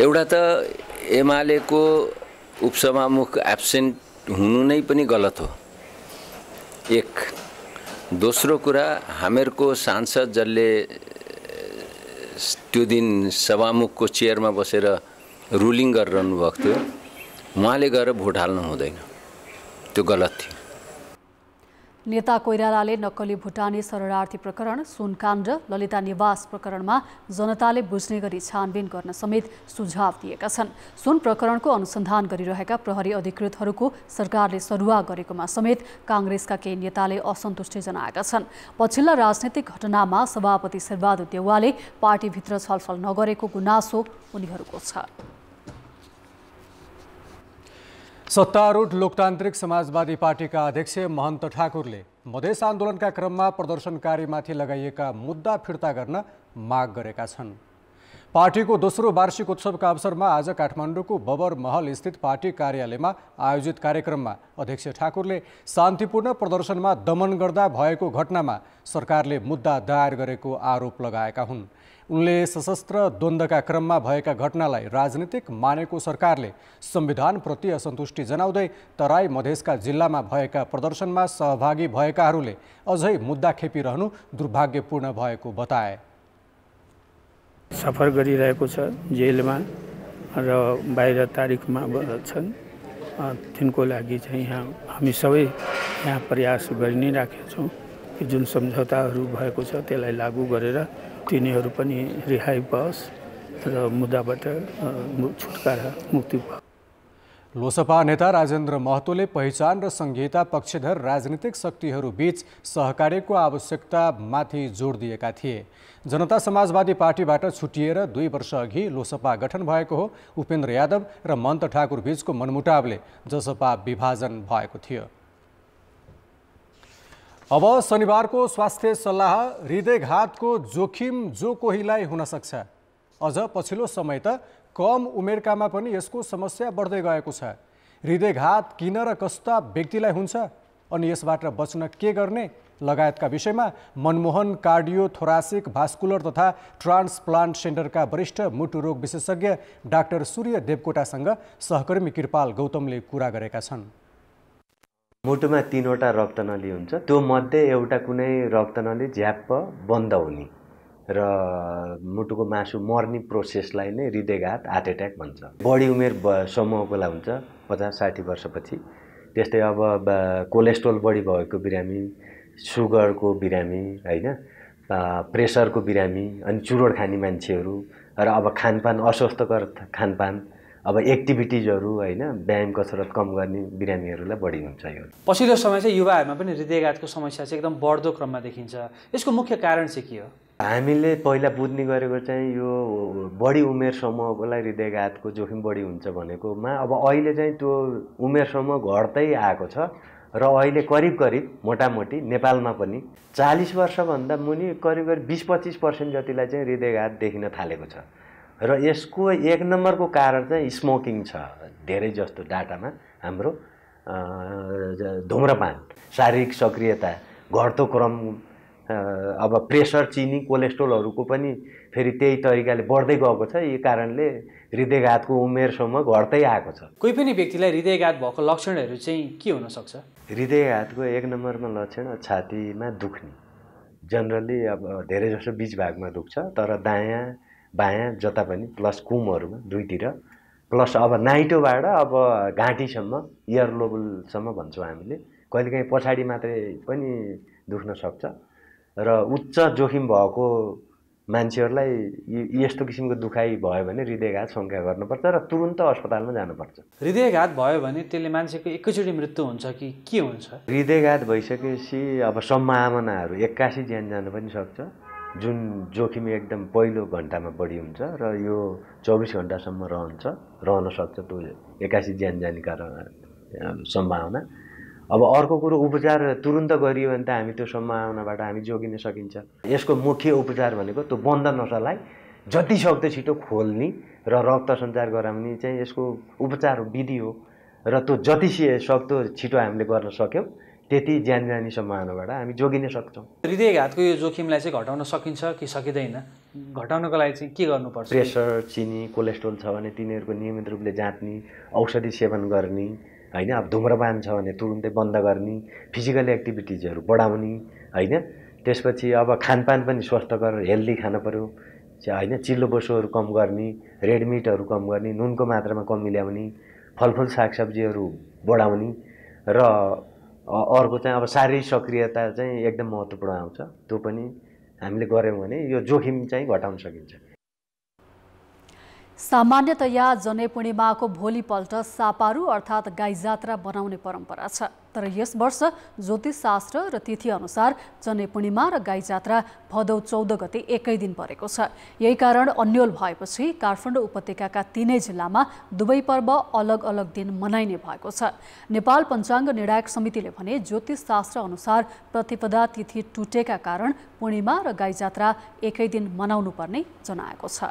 एउटा त एमालेको उपसभामुख एब्सेन्ट हुनु नै पनि गलत हो। एक दोस्रो कुरा हामीहरूको सांसद जसले त्यो दिन सभामुखको चेयरमा बसेर रुलिङ गरिरहनु भएको थियो उहाँले गएर भोट हाल्नु हुँदैन, त्यो गलत थियो। नेता कोइरालाले नक्कली भुटानी शरणार्थी प्रकरण, सुनकाण्ड, ललिता निवास प्रकरणमा जनताले बुझ्ने गरी छानबिन गर्न समेत सुझाव दिएका छन्। सुन प्रकरणको अनुसन्धान गरिरहेका प्रहरी अधिकृतहरूको सरकारले सरुवा गरेकोमा समेत काङ्ग्रेसका केही नेताले असन्तुष्टि जनाएका छन्। पछिल्ला राजनैतिक घटनामा सभापति शेरबहादुर देउवाले पार्टीभित्र छलफल नगरेको गुनासो उनीहरूको छ। सत्तारूढ लोकतान्त्रिक समाजवादी पार्टीका अध्यक्ष महन्त ठाकुरले मधेस आन्दोलनका क्रममा प्रदर्शनकारीमाथि लगाइएका मुद्दा फिर्ता गर्न माग गरेका छन्। पार्टीको दोस्रो वार्षिक उत्सवका अवसरमा आज काठमाडौँको बबर महल स्थित पार्टी कार्यालयमा आयोजित कार्यक्रममा अध्यक्ष ठाकुरले शान्तिपूर्ण प्रदर्शनमा दमन गर्दा भएको घटनामा सरकारले मुद्दा दायर गरेको आरोप लगाएका हुन्। उनले सशस्त्र द्वन्द्वका क्रममा भएका घटनालाई राजनीतिक मानेको सरकारले संविधानप्रति असन्तुष्टि जनाउँदै तराई मधेसका जिल्लामा भएका प्रदर्शनमा सहभागी भएकाहरूले अझै मुद्दा खेपिरहनु दुर्भाग्यपूर्ण भएको बताए। सफर गरिरहेको छ जेलमा र बाहिर तारिखमा छन्, तिनको लागि चाहिँ हामी सबै यहाँ प्रयास गरि नै राखेका छौँ कि जुन सम्झौताहरू भएको छ त्यसलाई लागू गरेर तिनीहरू पनि रिहाई पाओस् र मुद्दाबाट छुटकारा मुक्ति पाओस्। लोसपा नेता राजेन्द्र महतोले पहिचान र संहिता पक्षधर राजनीतिक शक्तिहरू बीच सहकार्यको आवश्यकतामाथि जोड दिएका थिए। जनता समाजवादी पार्टीबाट छुटिएर 2 वर्ष अघि लोसपा गठन भएको हो। उपेन्द्र यादव र महन्त ठाकुर बीचको मनमुटावले जसपा विभाजन भएको थियो। अब शनिबारको स्वास्थ्य सल्लाह, हृदयघातको जोखिम जो कोहीलाई हुन सक्छ। अझ पछिल्लो समय त कम उमेरकामा पनि यसको समस्या बढ्दै गएको छ। हृदयघात किन र कस्ता व्यक्तिलाई हुन्छ अनि यसबाट बच्न के गर्ने लगायतका विषयमा मनमोहन कार्डियोथोरासिक भास्कुलर तथा ट्रान्सप्लान्ट सेन्टरका वरिष्ठ मुटु रोग विशेषज्ञ डाक्टर सूर्य देवकोटासँग सहकर्मी कृपाल गौतमले कुरा गरेका छन्। मुटुमा 3वटा रक्तनली हुन्छ, त्यो मध्ये एउटा कुनै रक्तनली झ्याप्प बन्द हुने र मुटुको मासु मर्ने प्रोसेसलाई नै हृदयघात, हार्ट एट्याक भन्छ। बढी उमेर समूहकोलाई हुन्छ 50-60 वर्षपछि। त्यस्तै अब कोलेस्ट्रोल बढी भएको बिरामी, सुगरको बिरामी हैन, प्रेसरको बिरामी, अनि चुरोड खाने मान्छेहरू र अब खानपान अस्वस्थकर खानपान, अब एक्टिभिटिजहरू हैन, व्यायाम कसरत कम गर्ने बिरामीहरूलाई बढी हुन्छ। यो पछिल्लो समय चाहिँ युवाहरूमा पनि हृदयघातको समस्या चाहिँ एकदम बढ्दो क्रममा देखिन्छ। यसको मुख्य कारण चाहिँ के हो? हामीले पहिला बुझ्ने गरेको चाहिँ यो बढी उमेर समूहकोलाई हृदयघातको जोखिम बढी हुन्छ भनेकोमा अब अहिले चाहिँ त्यो उमेर समूह घट्दै आएको छ र अहिले करिब मोटामोटी नेपालमा पनि 40 वर्षभन्दा मुनि करिब 20-25% जतिलाई चाहिँ हृदयघात देखिन थालेको छ। र यसको 1 नम्बरको कारण चाहिँ स्मोकिङ छ। धेरै जस्तो डाटामा हाम्रो धुम्रपान, शारीरिक सक्रियता घट्दो क्रम, अब प्रेसर, चिनी, कोलेस्ट्रोलहरूको पनि फेरि त्यही तरिकाले बढ्दै गएको छ। यही कारणले हृदयघातको उमेरसम्म घट्दै आएको छ। कोही पनि व्यक्तिलाई हृदयघात भएको लक्षणहरू चाहिँ के हुन सक्छ? हृदयघातको 1 नम्बरमा लक्षण छातीमा दुख्ने, जनरली अब धेरै जसो बीच भागमा दुख्छ, तर दायाँ बायाँ जता पनि, प्लस कुमहरूमा दुईतिर, प्लस अब नाइटोबाट अब घाँटीसम्म, इयर लोबलसम्म भन्छौँ हामीले। कहिलेकाहीँ पछाडि मात्रै पनि दुख्न सक्छ र उच्च जोखिम भएको मान्छेहरूलाई यस्तो किसिमको दुखाइ भयो भने हृदयघात शङ्का गर्नुपर्छ र तुरुन्त अस्पतालमा जानुपर्छ। हृदयघात भयो भने त्यसले मान्छेको एकैचोटि मृत्यु हुन्छ कि के हुन्छ? हृदयघात भइसकेपछि अब सम्भावनाहरू 81 ज्यान जान पनि सक्छ, जुन जोखिम एकदम पहिलो घन्टामा बढी हुन्छ र यो 24 घन्टासम्म रहन सक्छ त्यो 81 ज्यान जाने कारण सम्भावना। अब अर्को कुरो, उपचार तुरुन्त गरियो भने त हामी त्यो सम्भावनाबाट हामी जोगिन सकिन्छ। यसको मुख्य उपचार भनेको त्यो बन्द नसालाई जति सक्दो छिटो खोल्ने र रक्त सञ्चार गराउने चाहिँ यसको उपचार विधि हो र त्यो जति सक्दो छिटो हामीले गर्न सक्यौँ त्यति ज्यान जाने सम्भावनाबाट हामी जोगिन सक्छौँ। हृदयघातको यो जोखिमलाई चाहिँ घटाउन सकिन्छ कि सकिँदैन? घटाउनको लागि चाहिँ के गर्नुपर्छ? प्रेसर, चिनी, कोलेस्ट्रोल छ भने तिनीहरूको नियमित रूपले जाँच्ने, औषधि सेवन गर्ने हैन। अब धुम्रपान छ भने तुरुन्तै बन्द गर्ने, फिजिकल एक्टिभिटिजहरू बढाउने हैन। त्यसपछि अब खानपान पनि स्वस्थकर हेल्दी खान पर्यो हैन। चिल्लो बोसोहरू कम गर्ने, रेड मिटहरू कम गर्ने, नुनको मात्रामा कम मिलाउने, फलफुल सागसब्जीहरू बढाउने र अर्को चाहिँ अब शारीरिक सक्रियता चाहिँ एकदम महत्त्वपूर्ण आउँछ। त्यो पनि हामीले गर्यौँ भने यो जोखिम चाहिँ घटाउन सकिन्छ। सामान्यतया जनै पूर्णिमाको भोलिपल्ट सापारु अर्थात् गाई जात्रा बनाउने परम्परा छ। तर यस वर्ष ज्योतिषशास्त्र र तिथि अनुसार जनै पूर्णिमा र गाई जात्रा भदौ 14 गते एकै दिन परेको छ। यही कारण अन्यल भएपछि काठमाडौँ उपत्यकाका तीनै जिल्लामा दुवै पर्व अलग अलग दिन मनाइने भएको छ। नेपाल पञ्चाङ्ग निर्णायक समितिले भने ज्योतिषशास्त्र अनुसार प्रतिपदा तिथि टुटेका कारण पूर्णिमा र गाई जात्रा एकै दिन मनाउनु पर्ने जनाएको छ।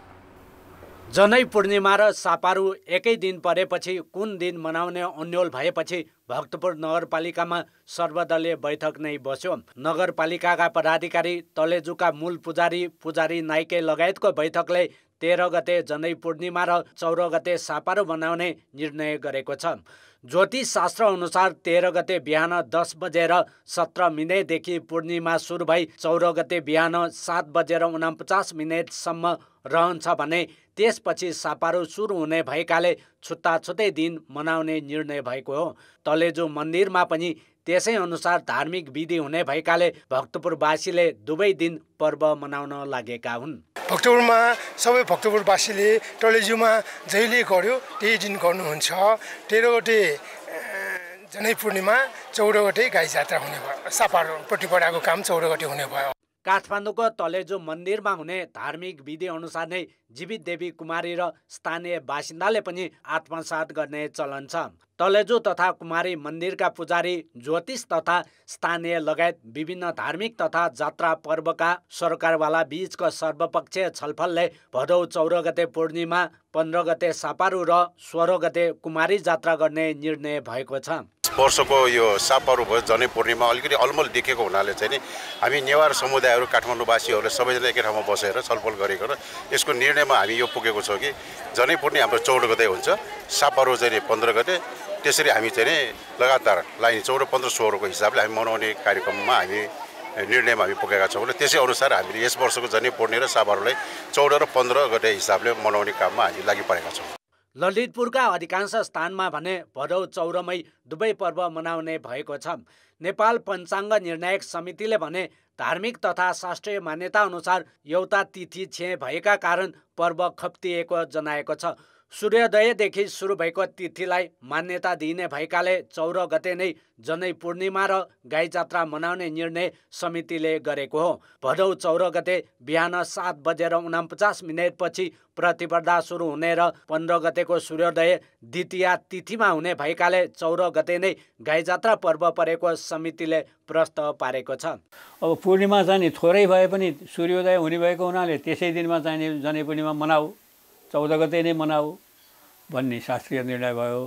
जनै पूर्णिमा र सापारु एकै दिन परेपछि कुन दिन मनाउने अन्यल भएपछि भक्तपुर नगरपालिकामा सर्वदलीय बैठक नै बस्यो। नगरपालिकाका पदाधिकारी, तलेजुका मूल पुजारी नाइके लगायतको बैठकले 13 गते जनै पूर्णिमा र 14 गते सापारु मनाउने निर्णय गरेको छ। ज्योतिषशास्त्र अनुसार 13 गते बिहान 10 बजेर 17 मिनेटदेखि पूर्णिमा सुरु भई 14 गते बिहान 7 बजेर 49 मिनेटसम्म रहन्छ भने त्यसपछि सापारु सुरु हुने भएकाले छुट्टाछुट्टै दिन मनाउने निर्णय भएको हो। तलेजु मन्दिरमा पनि त्यसै अनुसार धार्मिक विधि हुने भएकाले भक्तपुरवासीले दुवै दिन पर्व मनाउन लागेका हुन्। भक्तपुरमा सबै भक्तपुरवासीले तलेजुमा जहिले गर्यो त्यही दिन गर्नुहुन्छ। 13 गते जनै पूर्णिमा, 14 गते गाई जात्रा हुने भयो। सापारु प्रतिपदाको काम 14 गते हुने भयो। काठमाडौँको तलेजु मन्दिरमा हुने धार्मिक विधि अनुसार नै जीवित देवी कुमारी र स्थानीय बासिन्दाले पनि आत्मसात गर्ने चलन छ। तलेजु तथा कुमारी मन्दिरका पुजारी, ज्योतिष तथा स्थानीय लगायत विभिन्न धार्मिक तथा जात्रा पर्वका सरकारवाला बीचको सर्वपक्षीय छलफलले भदौ 14 गते पूर्णिमा, 15 गते सापारु र 16 गते कुमारी जात्रा गर्ने निर्णय भएको छ। वर्षको यो सापारु भयो जनै पूर्णिमा अलिकति अलमल देखेको हुनाले चाहिँ नि हामी नेवार समुदायहरू काठमाडौँवासीहरूले सबैजना एकै ठाउँमा बसेर छलफल गरेको र यसको निर्णयमा हामी यो पुगेको छौँ कि जनै पूर्णिमा हाम्रो 14 गते हुन्छ, सापारु चाहिँ 15 गते। त्यसरी हामी चाहिँ लगातार लाइन 14, 15, 16 को हिसाबले हामी मनाउने कार्यक्रममा हामी निर्णयमा हामी पुगेका छौँ र त्यसै अनुसार हामीले यस वर्षको जनै पूर्णिमा र सापारुलाई 14 र 15 गते हिसाबले मनाउने काममा हामी लागि परेका छौँ। ललितपुरका अधिकांश स्थानमा भने भदौ 14 मै दुवै पर्व मनाउने भएको छ। नेपाल पञ्चाङ्ग निर्णायक समितिले भने धार्मिक तथा शास्त्रीय मान्यता अनुसार एउटा तिथि छे भएका कारण पर्व खप्तिएको जनाएको छ। सूर्योदयदेखि सुरु भएको तिथिलाई मान्यता दिइने भएकाले 14 गते नै जनै पूर्णिमा र गाई जात्रा मनाउने निर्णय समितिले गरेको हो। भदौ 14 गते बिहान 7 बजेर 49 मिनेटपछि प्रतिपदा सुरु हुने र 15 गतेको सूर्योदय द्वितीया तिथिमा हुने भएकाले 14 गते नै गाई जात्रा पर्व परेको समितिले प्रस्ताव पारेको छ। अब पूर्णिमा चाहिँ थोरै भए पनि सूर्योदय हुने भएको हुनाले त्यसै दिनमा चाहिँ जनै पूर्णिमा मनाऊ, 14 गते नै मनाऊ भन्ने शास्त्रीय निर्णय भयो।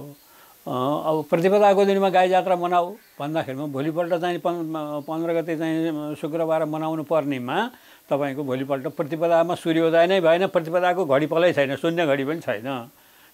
अब प्रतिपदाको दिनमा गाई जात्रा मनाऊ भन्दाखेरिमा भोलिपल्ट चाहिँ 15 गते चाहिँ शुक्रबार मनाउनु पर्नेमा तपाईँको भोलिपल्ट प्रतिपदामा सूर्योदय नै भएन, प्रतिपदाको घडी पलै छैन, शून्य घडी पनि छैन।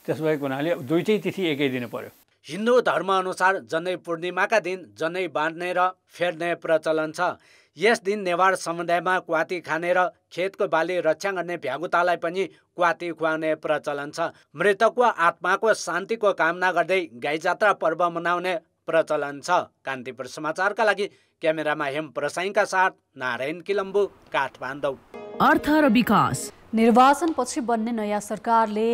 त्यसो भएको हुनाले दुईटै तिथि एकै दिन पर्यो। हिन्दू धर्मअनुसार जनै पूर्णिमाका दिन जनै बाँड्ने र फेर्ने प्रचलन छ। यस दिन नेवार समुदायमा क्वाती खाने र खेतको बाली रक्षा गर्ने भ्यागुतालाई पनि क्वाती खुवाउने प्रचलन छ। मृतकको आत्माको शान्तिको कामना गर्दै गाई जात्रा पर्व मनाउने प्रचलन छ। कान्तिपुर समाचारका लागि क्यामेरामा हेम प्रसाईका साथ नारायण किलम्बु, काठमाडौँ। अर्थ र विकास निर्वाचनपछि बन्ने नयाँ सरकारले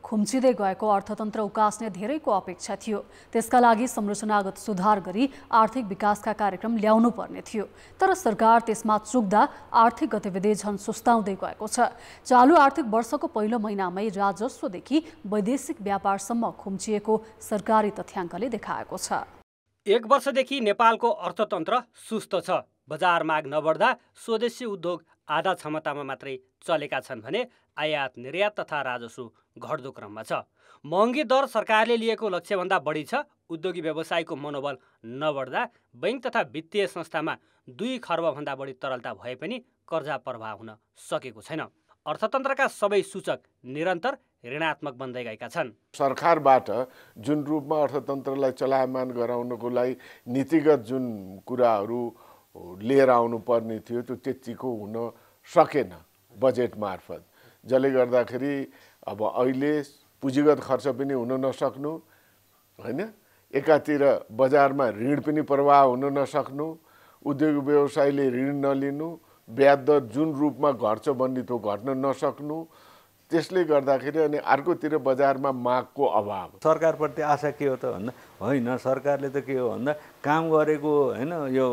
खुम्चिँदै गएको अर्थतन्त्र उकास्ने धेरैको अपेक्षा थियो। त्यसका लागि संरचनागत सुधार गरी आर्थिक विकासका कार्यक्रम ल्याउनु पर्ने थियो। तर सरकार त्यसमा चुक्दा आर्थिक गतिविधि झन् सुस्ताउँदै गएको छ। चालु आर्थिक वर्षको पहिलो महिनामै राजस्वदेखि वैदेशिक व्यापारसम्म खुम्चिएको सरकारी तथ्याङ्कले देखाएको छ। 1 वर्षदेखि नेपालको अर्थतन्त्र सुस्त छ। बजार माग नबढ्दा स्वदेशी उद्योग आधा क्षमतामा मात्रै चलेका छन् भने आयात निर्यात तथा राजस्व घट्दो क्रममा छ। महँगी दर सरकारले लिएको लक्ष्यभन्दा बढी छ। उद्योगी व्यवसायको मनोबल नबढ्दा बैंक तथा वित्तीय संस्थामा 2 खर्बभन्दा बढी तरलता भए पनि कर्जा प्रवाह हुन सकेको छैन। अर्थतन्त्रका सबै सूचक निरन्तर ऋणात्मक बन्दै गएका छन्। सरकारबाट जुन रूपमा अर्थतन्त्रलाई चलायमान गराउनको लागि नीतिगत जुन कुराहरू लिएर आउनुपर्ने थियो त्यो त्यतिको हुन सकेन बजेट मार्फत, जसले गर्दाखेरि अब अहिले पुँजीगत खर्च पनि हुन नसक्नु हैन, एकातिर बजारमा ऋण पनि प्रवाह हुन नसक्नु, उद्योग व्यवसायले ऋण नलिनु, ब्याज दर जुन रूपमा घट्छ भन्ने त्यो घट्न नसक्नु, त्यसले गर्दाखेरि अनि अर्कोतिर बजारमा मागको अभाव। सरकारप्रति आशा के हो त भन्दा होइन, सरकारले त के हो भन्दा काम गरेको होइन यो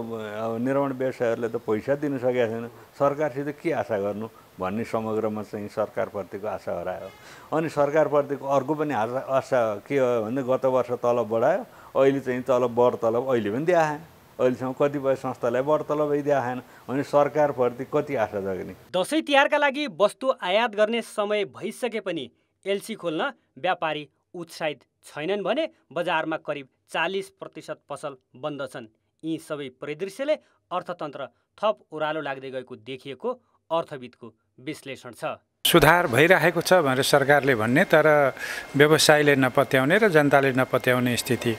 निर्माण व्यवसायहरूले त पैसा दिन सकेका छैन, सरकारसित के आशा गर्नु भन्ने समग्रमा चाहिँ सरकारप्रतिको आशा हरायो। अनि सरकारप्रतिको अर्को पनि आशा के हो भन्दा गत वर्ष तलब बढायो, अहिले चाहिँ बढ तलब अहिले पनि दिए, अहिलेसम्म कतिपय संस्थालाई बढ तलबै दिए छैन भने सरकारप्रति कति आशा जग्ने। दसैँ तिहारका लागि वस्तु आयात गर्ने समय भइसके पनि एलसी खोल्न व्यापारी उत्साहित छैनन् भने बजारमा करिब 40% पसल बन्द छन्। यी सबै परिदृश्यले अर्थतन्त्र थप ओह्रालो लाग्दै गएको देखिएको अर्थविदको विश्लेषण छ। सुधार भइरहेको छ भनेर सरकारले भन्ने, तर व्यवसायले नपत्याउने र जनताले नपत्याउने स्थिति।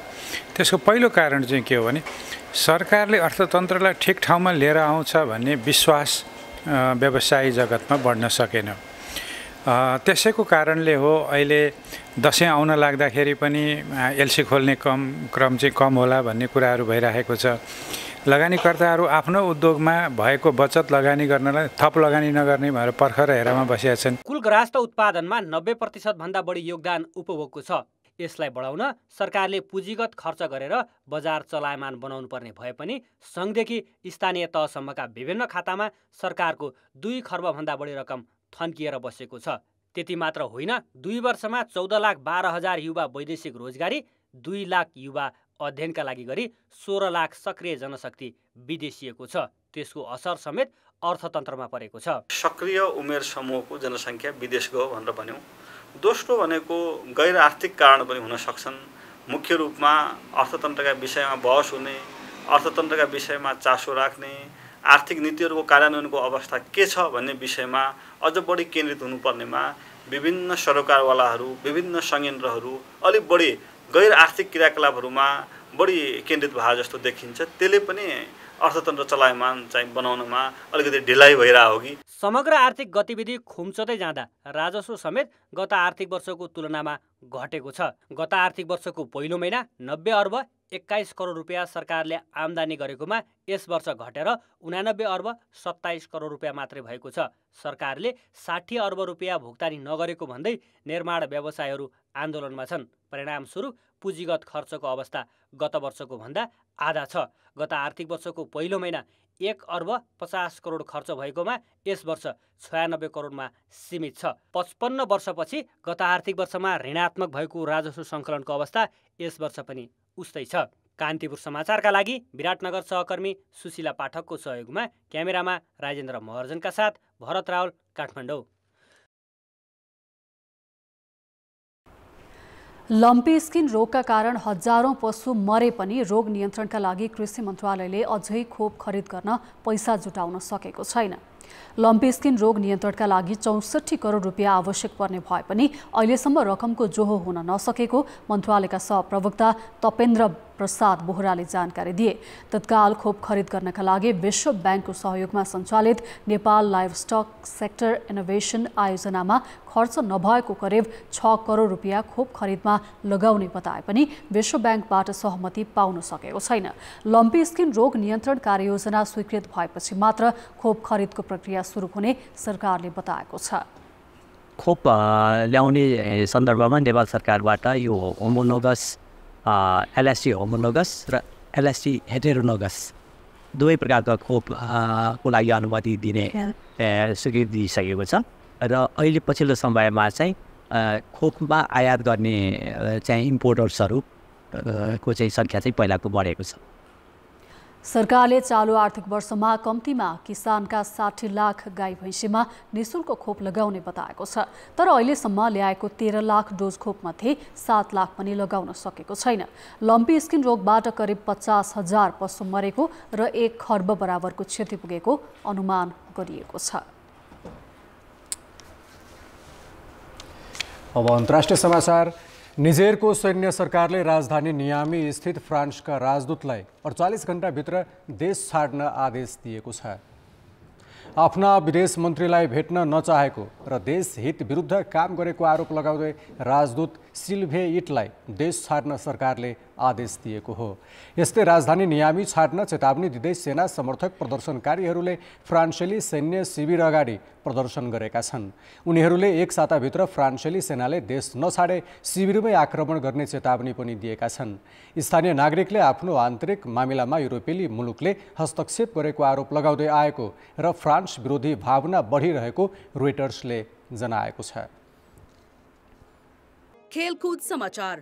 त्यसको पहिलो कारण चाहिँ के हो भने सरकारले अर्थतन्त्रलाई ठिक ठाउँमा लिएर आउँछ भन्ने विश्वास व्यवसायी जगतमा बढ्न सकेन। त्यसैको कारणले हो अहिले दसैँ आउन लाग्दाखेरि पनि एलसी खोल्ने क्रम चाहिँ कम होला भन्ने कुराहरू भइरहेको छ। लगानीकर्ताहरू आफ्नो उद्योगमा भएको बचत लगानी गर्नलाई थप लगानी नगर्ने भएर पर्खर हेरामा बसेका छन्। कुल गृहस्थ उत्पादनमा 90% भन्दा बढी योगदान उपभोगको छ। यसलाई बढाउन सरकारले पुँजीगत खर्च गरेर बजार चलायमान बनाउनु पर्ने भए पनि सङ्घदेखि स्थानीय तहसम्मका विभिन्न खातामा सरकारको 2 खर्बभन्दा बढी रकम थन्किएर बसेको छ। त्यति मात्र होइन, 2 वर्षमा 14,12,000 युवा वैदेशिक रोजगारी, 2 लाख युवा अध्ययनका लागि गरी 16 लाख सक्रिय जनशक्ति विदेशिएको छ। त्यसको असर समेत अर्थतन्त्रमा परेको छ। सक्रिय उमेर समूहको जनसङ्ख्या विदेश गयो भनेर भन्यौँ। दोस्रो भनेको गैर आर्थिक कारण पनि हुन सक्छन्। मुख्य रूपमा अर्थतन्त्रका विषयमा बहस हुने, अर्थतन्त्रका विषयमा चासो राख्ने, आर्थिक नीतिहरूको कार्यान्वयनको अवस्था के छ भन्ने विषयमा अझ बढी केन्द्रित हुनुपर्नेमा विभिन्न सरोकारवालाहरू, विभिन्न संयन्त्रहरू अलिक बढी गैर आर्थिक क्रियाकलापहरूमा बढी केन्द्रित भए जस्तो देखिन्छ। त्यसले पनि अर्थतन्त्र चलायमान चाहिँ बनाउनमा अलिकति ढिलाइ भइरहेको हो कि। समग्र आर्थिक गतिविधि खुम्चदै जाँदा राजस्व समेत गत आर्थिक वर्षको तुलनामा घटेको छ। गत आर्थिक वर्षको पहिलो महिना 90 अर्ब 21 करोड रुपियाँ सरकारले आम्दानी गरेकोमा यस वर्ष घटेर 89 अर्ब 27 करोड रुपियाँ मात्रै भएको छ। सरकारले 60 अर्ब रुपियाँ भुक्तानी नगरेको भन्दै निर्माण व्यवसायहरू आन्दोलनमा छन्। परिणामस्वरूप पुँजीगत खर्चको अवस्था गत वर्षको भन्दा आधा छ। गत आर्थिक वर्षको पहिलो महिना 1 अर्ब 50 करोड खर्च भएकोमा यस वर्ष 96 करोडमा सीमित छ। 55 वर्षपछि गत आर्थिक वर्षमा ऋणात्मक भएको राजस्व सङ्कलनको अवस्था यस वर्ष पनि उस्तै छ। कान्तिपुर समाचारका लागि विराटनगर सहकर्मी सुशीला पाठकको सहयोगमा क्यामेरामा राजेन्द्र महर्जनका साथ भरत रावल, काठमाडौँ। लम्पी स्किन रोगका कारण हजारौं पशु मरे पनि रोग नियन्त्रणका लागि कृषि मन्त्रालयले अझै खोप खरिद गर्न पैसा जुटाउन सकेको छैन। लम्पी स्किन रोग नियन्त्रणका लागि 64 करोड रुपियाँ आवश्यक पर्ने भए पनि अहिलेसम्म रकमको जोहो हुन नसकेको मन्त्रालयका सहप्रवक्ता तपेन्द्र प्रसाद बोहराले जानकारी दिए। तत्काल खोप खरिद गर्नका लागि विश्व ब्याङ्कको सहयोगमा सञ्चालित नेपाल लाइभस्टक सेक्टर इनोभेसन आयोजनामा खर्च नभएको करिब 6 करोड रुपियाँ खोप खरिदमा लगाउने बताए पनि विश्व ब्याङ्कबाट सहमति पाउन सकेको छैन। लम्पी स्किन रोग नियन्त्रण कार्ययोजना स्वीकृत भएपछि मात्र खोप खरिदको प्रक्रिया सुरु हुने सरकारले बताएको छ। खोप ल्याउने सन्दर्भमा नेपाल सरकारबाट यो होमोलोगस एलएसटी होमोलोगस र एलएसटी हेटेरोलोगस दुवै प्रकारका खोपको लागि अनुमति दिने स्वीकृति दिइसकेको छ र अहिले पछिल्लो समयमा चाहिँ खोपमा आयात गर्ने चाहिँ इम्पोर्टर्सहरूको चाहिँ सङ्ख्या चाहिँ पहिलाको बढेको छ। सरकारले चालु आर्थिक वर्षमा कम्तीमा किसानका 60 लाख गाई भैँसीमा निःशुल्क खोप लगाउने बताएको छ। तर अहिलेसम्म ल्याएको 13 लाख डोज खोपमध्ये 7 लाख पनि लगाउन सकेको छैन। लम्पी स्किन रोगबाट करिब 50,000 पशु मरेको र 1 खर्ब बराबरको क्षति पुगेको अनुमान गरिएको छ। अब अन्तर्राष्ट्रिय समाचार। निजेरको सैन्य सरकारले राजधानी नियामी स्थित फ्रान्सका राजदूतलाई 48 घण्टाभित्र देश छाड्न आदेश दिएको छ। आफ्ना विदेश मन्त्रीलाई भेट्न नचाहेको र देश हित विरुद्ध काम गरेको आरोप लगाउँदै राजदूत सिल्भे इटलाई देश छाड्न सरकारले आदेश दिएको हो। यस्तै राजधानी नियामी छाड्न चेतावनी दिँदै सेना समर्थक प्रदर्शनकारीहरूले फ्रान्सेली सैन्य शिविर अगाडि प्रदर्शन गरेका छन्। उनीहरूले एक साताभित्र फ्रान्सेली सेनाले देश नछाडे शिविरमै आक्रमण गर्ने चेतावनी पनि दिएका छन्। स्थानीय नागरिकले आफ्नो आन्तरिक मामिलामा युरोपेली मुलुकले हस्तक्षेप गरेको आरोप लगाउँदै आएको र फ्रान्स विरोधी भावना बढिरहेको रोइटर्सले जनाएको छ। खेलकुद समाचार।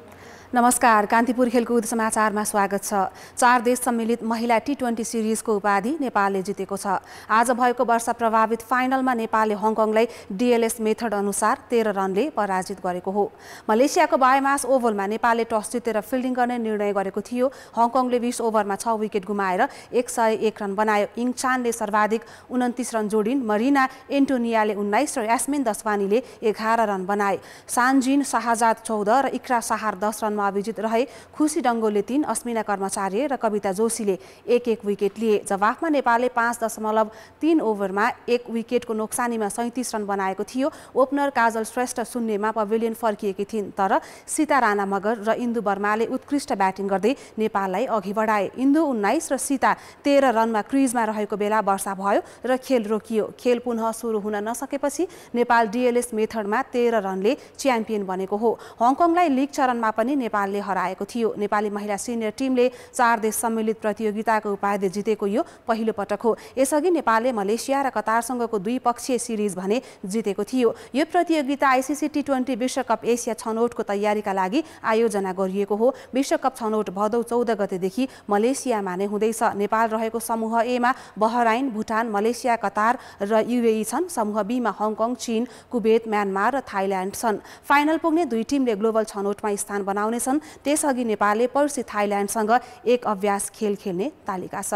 नमस्कार, कान्तिपुर खेलकुद समाचारमा स्वागत छ। 4 देश सम्मिलित महिला टी20 सिरिजको उपाधि नेपालले जितेको छ। आज भएको वर्षा प्रभावित फाइनलमा नेपालले हङकङलाई डिएलएस मेथड अनुसार 13 रनले पराजित गरेको हो। मलेसियाको बायोमास ओभलमा नेपालले टस जितेर फिल्डिङ गर्ने निर्णय गरेको थियो। हङकङले 20 ओभरमा 6 विकेट गुमाएर 101 रन बनायो। इङ चानले सर्वाधिक 29 रन जोडिन्। मरिना एन्टोनियाले 19 र यास्मिन दसवानीले 11 रन बनाए। सान्जिन शाहजाद 14 र इक्रा सहार 10 रनमा अभिजित रहे। खुसी डङ्गोले 3, अस्मिना कर्मचार्य र कविता जोशीले 1-1 विकेट लिए। जवाफमा नेपालले 5.3 ओभरमा 1 विकेटको नोक्सानीमा 37 रन बनाएको थियो। ओपनर काजल श्रेष्ठ शून्यमा पवेलियन फर्किएकी थिइन्, तर सीता राणा मगर र इन्दु बर्माले उत्कृष्ट ब्याटिङ गर्दै नेपाललाई अघि बढाए। इन्दु 19 र सीता 13 रनमा क्रिजमा रहेको बेला वर्षा भयो र खेल रोकियो। खेल पुनः सुरु हुन नसकेपछि नेपाल डिएलएस मेथडमा 13 रनले च्याम्पियन बनेको हो। हङकङलाई लिग चरणमा पनि नेपालले हराएको थियो। नेपाली महिला सिनियर टिमले 4 देश सम्मिलित प्रतियोगिताको उपाधि जितेको यो पहिलो पटक हो। यसअघि नेपालले मलेसिया र कतारसँगको द्विपक्षीय सिरिज भने जितेको थियो। यो प्रतियोगिता आइसिसी टी20 विश्वकप एसिया छनौटको तयारीका लागि आयोजना गरिएको हो। विश्वकप छनौट भदौ 14 गतेदेखि मलेसियामा नै हुँदैछ। नेपाल रहेको समूह ए मा बहराइन, भुटान, मलेसिया, कतार र युएई छन्। समूह बी मा हङकङ, चीन, कुवेत, म्यानमार र थाइल्यान्ड छन्। फाइनल पुग्ने दुई टिमले ग्लोबल छनौटमा स्थान बनाउनेछन्। त्यसअघि नेपालले पर्सि थाइल्यान्डसँग एक अभ्यास खेल खेल्ने तालिका छ।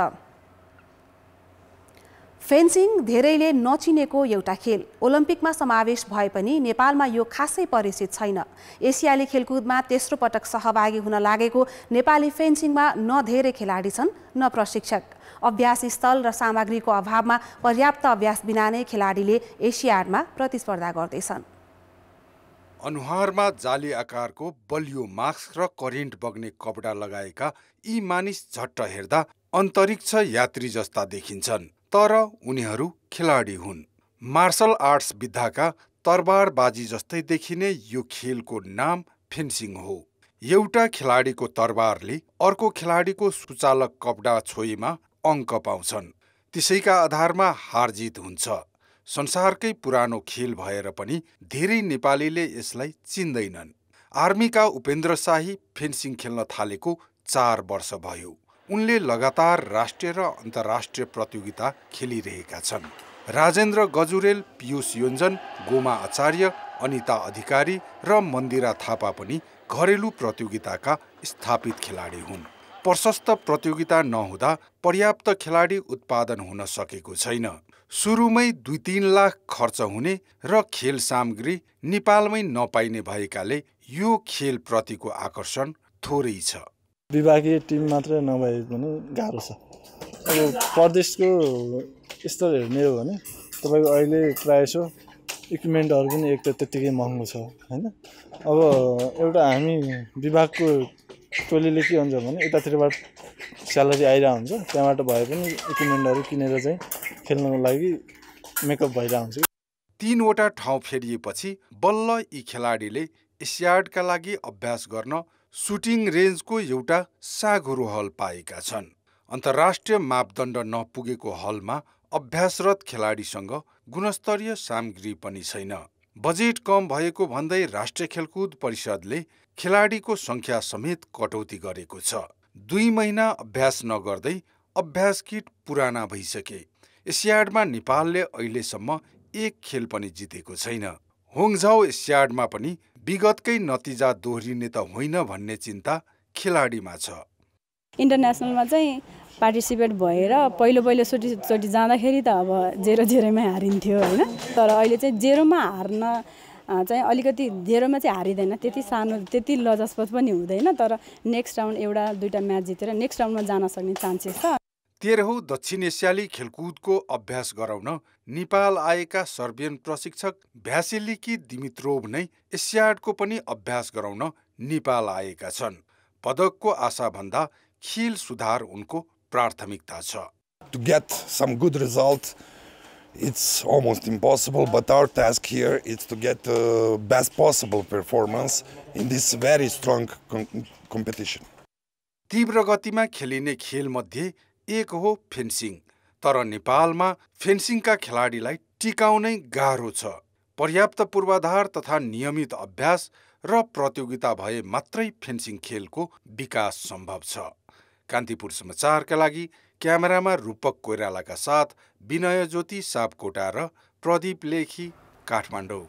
फेन्सिङ धेरैले नचिनेको एउटा खेल। ओलम्पिकमा समावेश भए पनि नेपालमा यो खासै परिचित छैन। एसियाली खेलकुदमा तेस्रो पटक सहभागी हुन लागेको नेपाली फेन्सिङमा न धेरै खेलाडी छन् न प्रशिक्षक। अभ्यास स्थल र सामग्रीको अभावमा पर्याप्त अभ्यास बिना नै खेलाडीले एसियाडमा प्रतिस्पर्धा गर्दैछन्। अनुहारमा जाली आकारको बलियो मास्क र करेन्ट बग्ने कपडा लगाएका यी मानिस झट्ट हेर्दा अन्तरिक्ष यात्री जस्ता देखिन्छन्, तर उनीहरू खेलाडी हुन्। मार्शल आर्ट्स विद्याका तरबारबाजी जस्तै देखिने यो खेलको नाम फेन्सिङ हो। एउटा खेलाडीको तरबारले अर्को खेलाडीको सुचालक कपडा छोईमा अङ्क पाउँछन्। त्यसैका आधारमा हारजित हुन्छ। संसारकै पुरानो खेल भएर पनि धेरै नेपालीले यसलाई चिन्दैनन्। आर्मीका उपेन्द्र शाही फेन्सिङ खेल्न थालेको 4 वर्ष भयो। उनले लगातार राष्ट्रिय र अन्तर्राष्ट्रिय प्रतियोगिता खेलिरहेका छन्। राजेन्द्र गजुरेल, पियुष योन्जन, गोमा आचार्य, अनिता अधिकारी र मन्दिरा थापा पनि घरेलु प्रतियोगिताका स्थापित खेलाडी हुन्। प्रशस्त प्रतियोगिता नहुँदा पर्याप्त खेलाडी उत्पादन हुन सकेको छैन। सुरुमै 2-3 लाख खर्च हुने र खेल सामग्री नेपालमै नपाइने भएकाले यो खेल प्रतिको आकर्षण थोरै छ। विभागीय टिम मात्र नभए पनि गाह्रो छ। अब प्रदेशको स्तर हेर्ने हो भने तपाईँको अहिले प्रायः इक्विपमेन्टहरू पनि एक त त्यत्तिकै महँगो छ हैन। अब एउटा हामी विभागको टोलीले के हुन्छ भने यतातिरबाट स्यालेरी आइरहेको हुन्छ, त्यहाँबाट भए पनि इक्विपमेन्टहरू किनेर चाहिँ खेल्नको लागि मेकअप भइरहेको हुन्छ। 3 वटा ठाउँ फेरिएपछि बल्ल यी खेलाडीले एसियाडका लागि अभ्यास गर्न सुटिङ रेन्जको एउटा साँघुरो हल पाएका छन्। अन्तर्राष्ट्रिय मापदण्ड नपुगेको हलमा अभ्यासरत खेलाडीसँग गुणस्तरीय सामग्री पनि छैन। बजेट कम भएको भन्दै राष्ट्रिय खेलकुद परिषदले खेलाडीको संख्या समेत कटौती गरेको छ। 2 महिना अभ्यास नगर्दै अभ्यास किट पुराना भइसके। एसियाडमा नेपालले अहिलेसम्म एक खेल पनि जितेको छैन। होङझाउ एसियाडमा पनि विगतकै नतिजा दोहोरिने त होइन भन्ने चिन्ता खेलाडीमा छ। इन्टरनेसनलमा चाहिँ पार्टिसिपेट भएर पहिलोचोटि जाँदाखेरि त अब 0-0मै हारिन्थ्यो होइन। तर अहिले चाहिँ 0मा हार्न चाहिँ अलिकति धेरैमा चाहिँ हारिँदैन, त्यति सानो त्यति लजस्पद पनि हुँदैन, तर नेक्स्ट राउन्ड एउटा दुईटा म्याच जितेर नेक्स्ट राउन्डमा जान सक्ने चान्सेस छ। 13औं दक्षिण एसियाली खेलकुदको अभ्यास गराउन नेपाल आएका सर्बियन प्रशिक्षक भ्यासिलिकी दिमित्रोभ नै एसियाडको पनि अभ्यास गराउन नेपाल आएका छन्। पदकको आशा भन्दा खेल सुधार उनको प्राथमिकता छ। To get some good result, it's almost impossible, but our task here is to get the best possible performance in this very strong competition. तीव्र गतिमा खेलिने खेल मध्ये एक हो फेन्सिङ, तर नेपालमा फेन्सिङका खेलाडीलाई टिकाउनै गाह्रो छ। पर्याप्त पूर्वाधार तथा नियमित अभ्यास र प्रतियोगिता भए मात्रै फेन्सिङ खेलको विकास सम्भव छ। कान्तिपुर समाचारका लागि क्यामेरामा रूपक कोइरालाका साथ विनय ज्योति सापकोटा र प्रदीप लेखी, काठमाडौँ।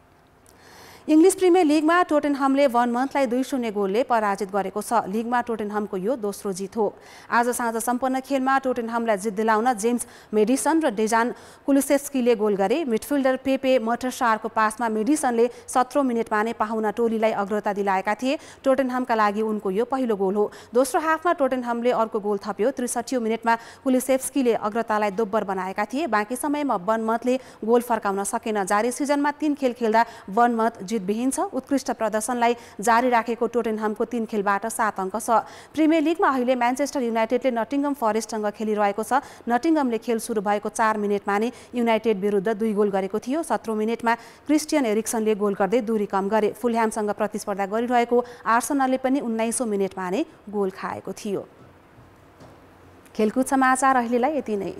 इङ्ग्लिस प्रिमियर लिगमा टोटेनहमले बर्नमथलाई 2-0 गोलले पराजित गरेको छ। लिगमा टोटेनहमको यो दोस्रो जित हो। आज साँझ सम्पन्न खेलमा टोटेनहमलाई जित दिलाउन जेम्स मेडिसन र डेजान कुलुसेस्कीले गोल गरे। मिडफिल्डर पेपे मटरसारको पासमा मेडिसनले 17औं मिनेटमा नै पाहुना टोलीलाई अग्रता दिलाएका थिए। टोटेनहमका लागि उनको यो पहिलो गोल हो। दोस्रो हाफमा टोटेनहमले अर्को गोल थप्यो। 63औं मिनेटमा कुलुसेस्कीले अग्रतालाई दोब्बर बनाएका थिए। बाँकी समयमा बर्नमथले गोल फर्काउन सकेन। जारी सिजनमा 3 खेल खेल्दा बर्नमथ जितविहीन छ। उत्कृष्ट प्रदर्शनलाई जारी राखेको टोटेनहमको 3 खेलबाट 7 अङ्क छ। प्रिमियर लिगमा अहिले म्यान्चेस्टर युनाइटेडले नटिङहम फरेस्टसँग खेलिरहेको छ। नटिङहमले खेल सुरु भएको 4 मिनेटमा नै युनाइटेड विरुद्ध 2 गोल गरेको थियो। 17औं मिनेटमा क्रिस्टियन एरिक्सनले गोल गर्दै दूरी कम गरे। फुलह्यामसँग प्रतिस्पर्धा गरिरहेको आर्सेनलले पनि 19औं मिनेटमा नै गोल खाएको थियो। खेलकुद समाचार अहिलेलाई यति नै।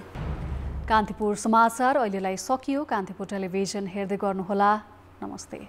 कान्तिपुर समाचार अहिलेलाई सकियो। कान्तिपुर टेलिभिजन हेर्दै गर्नुहोला। नमस्ते।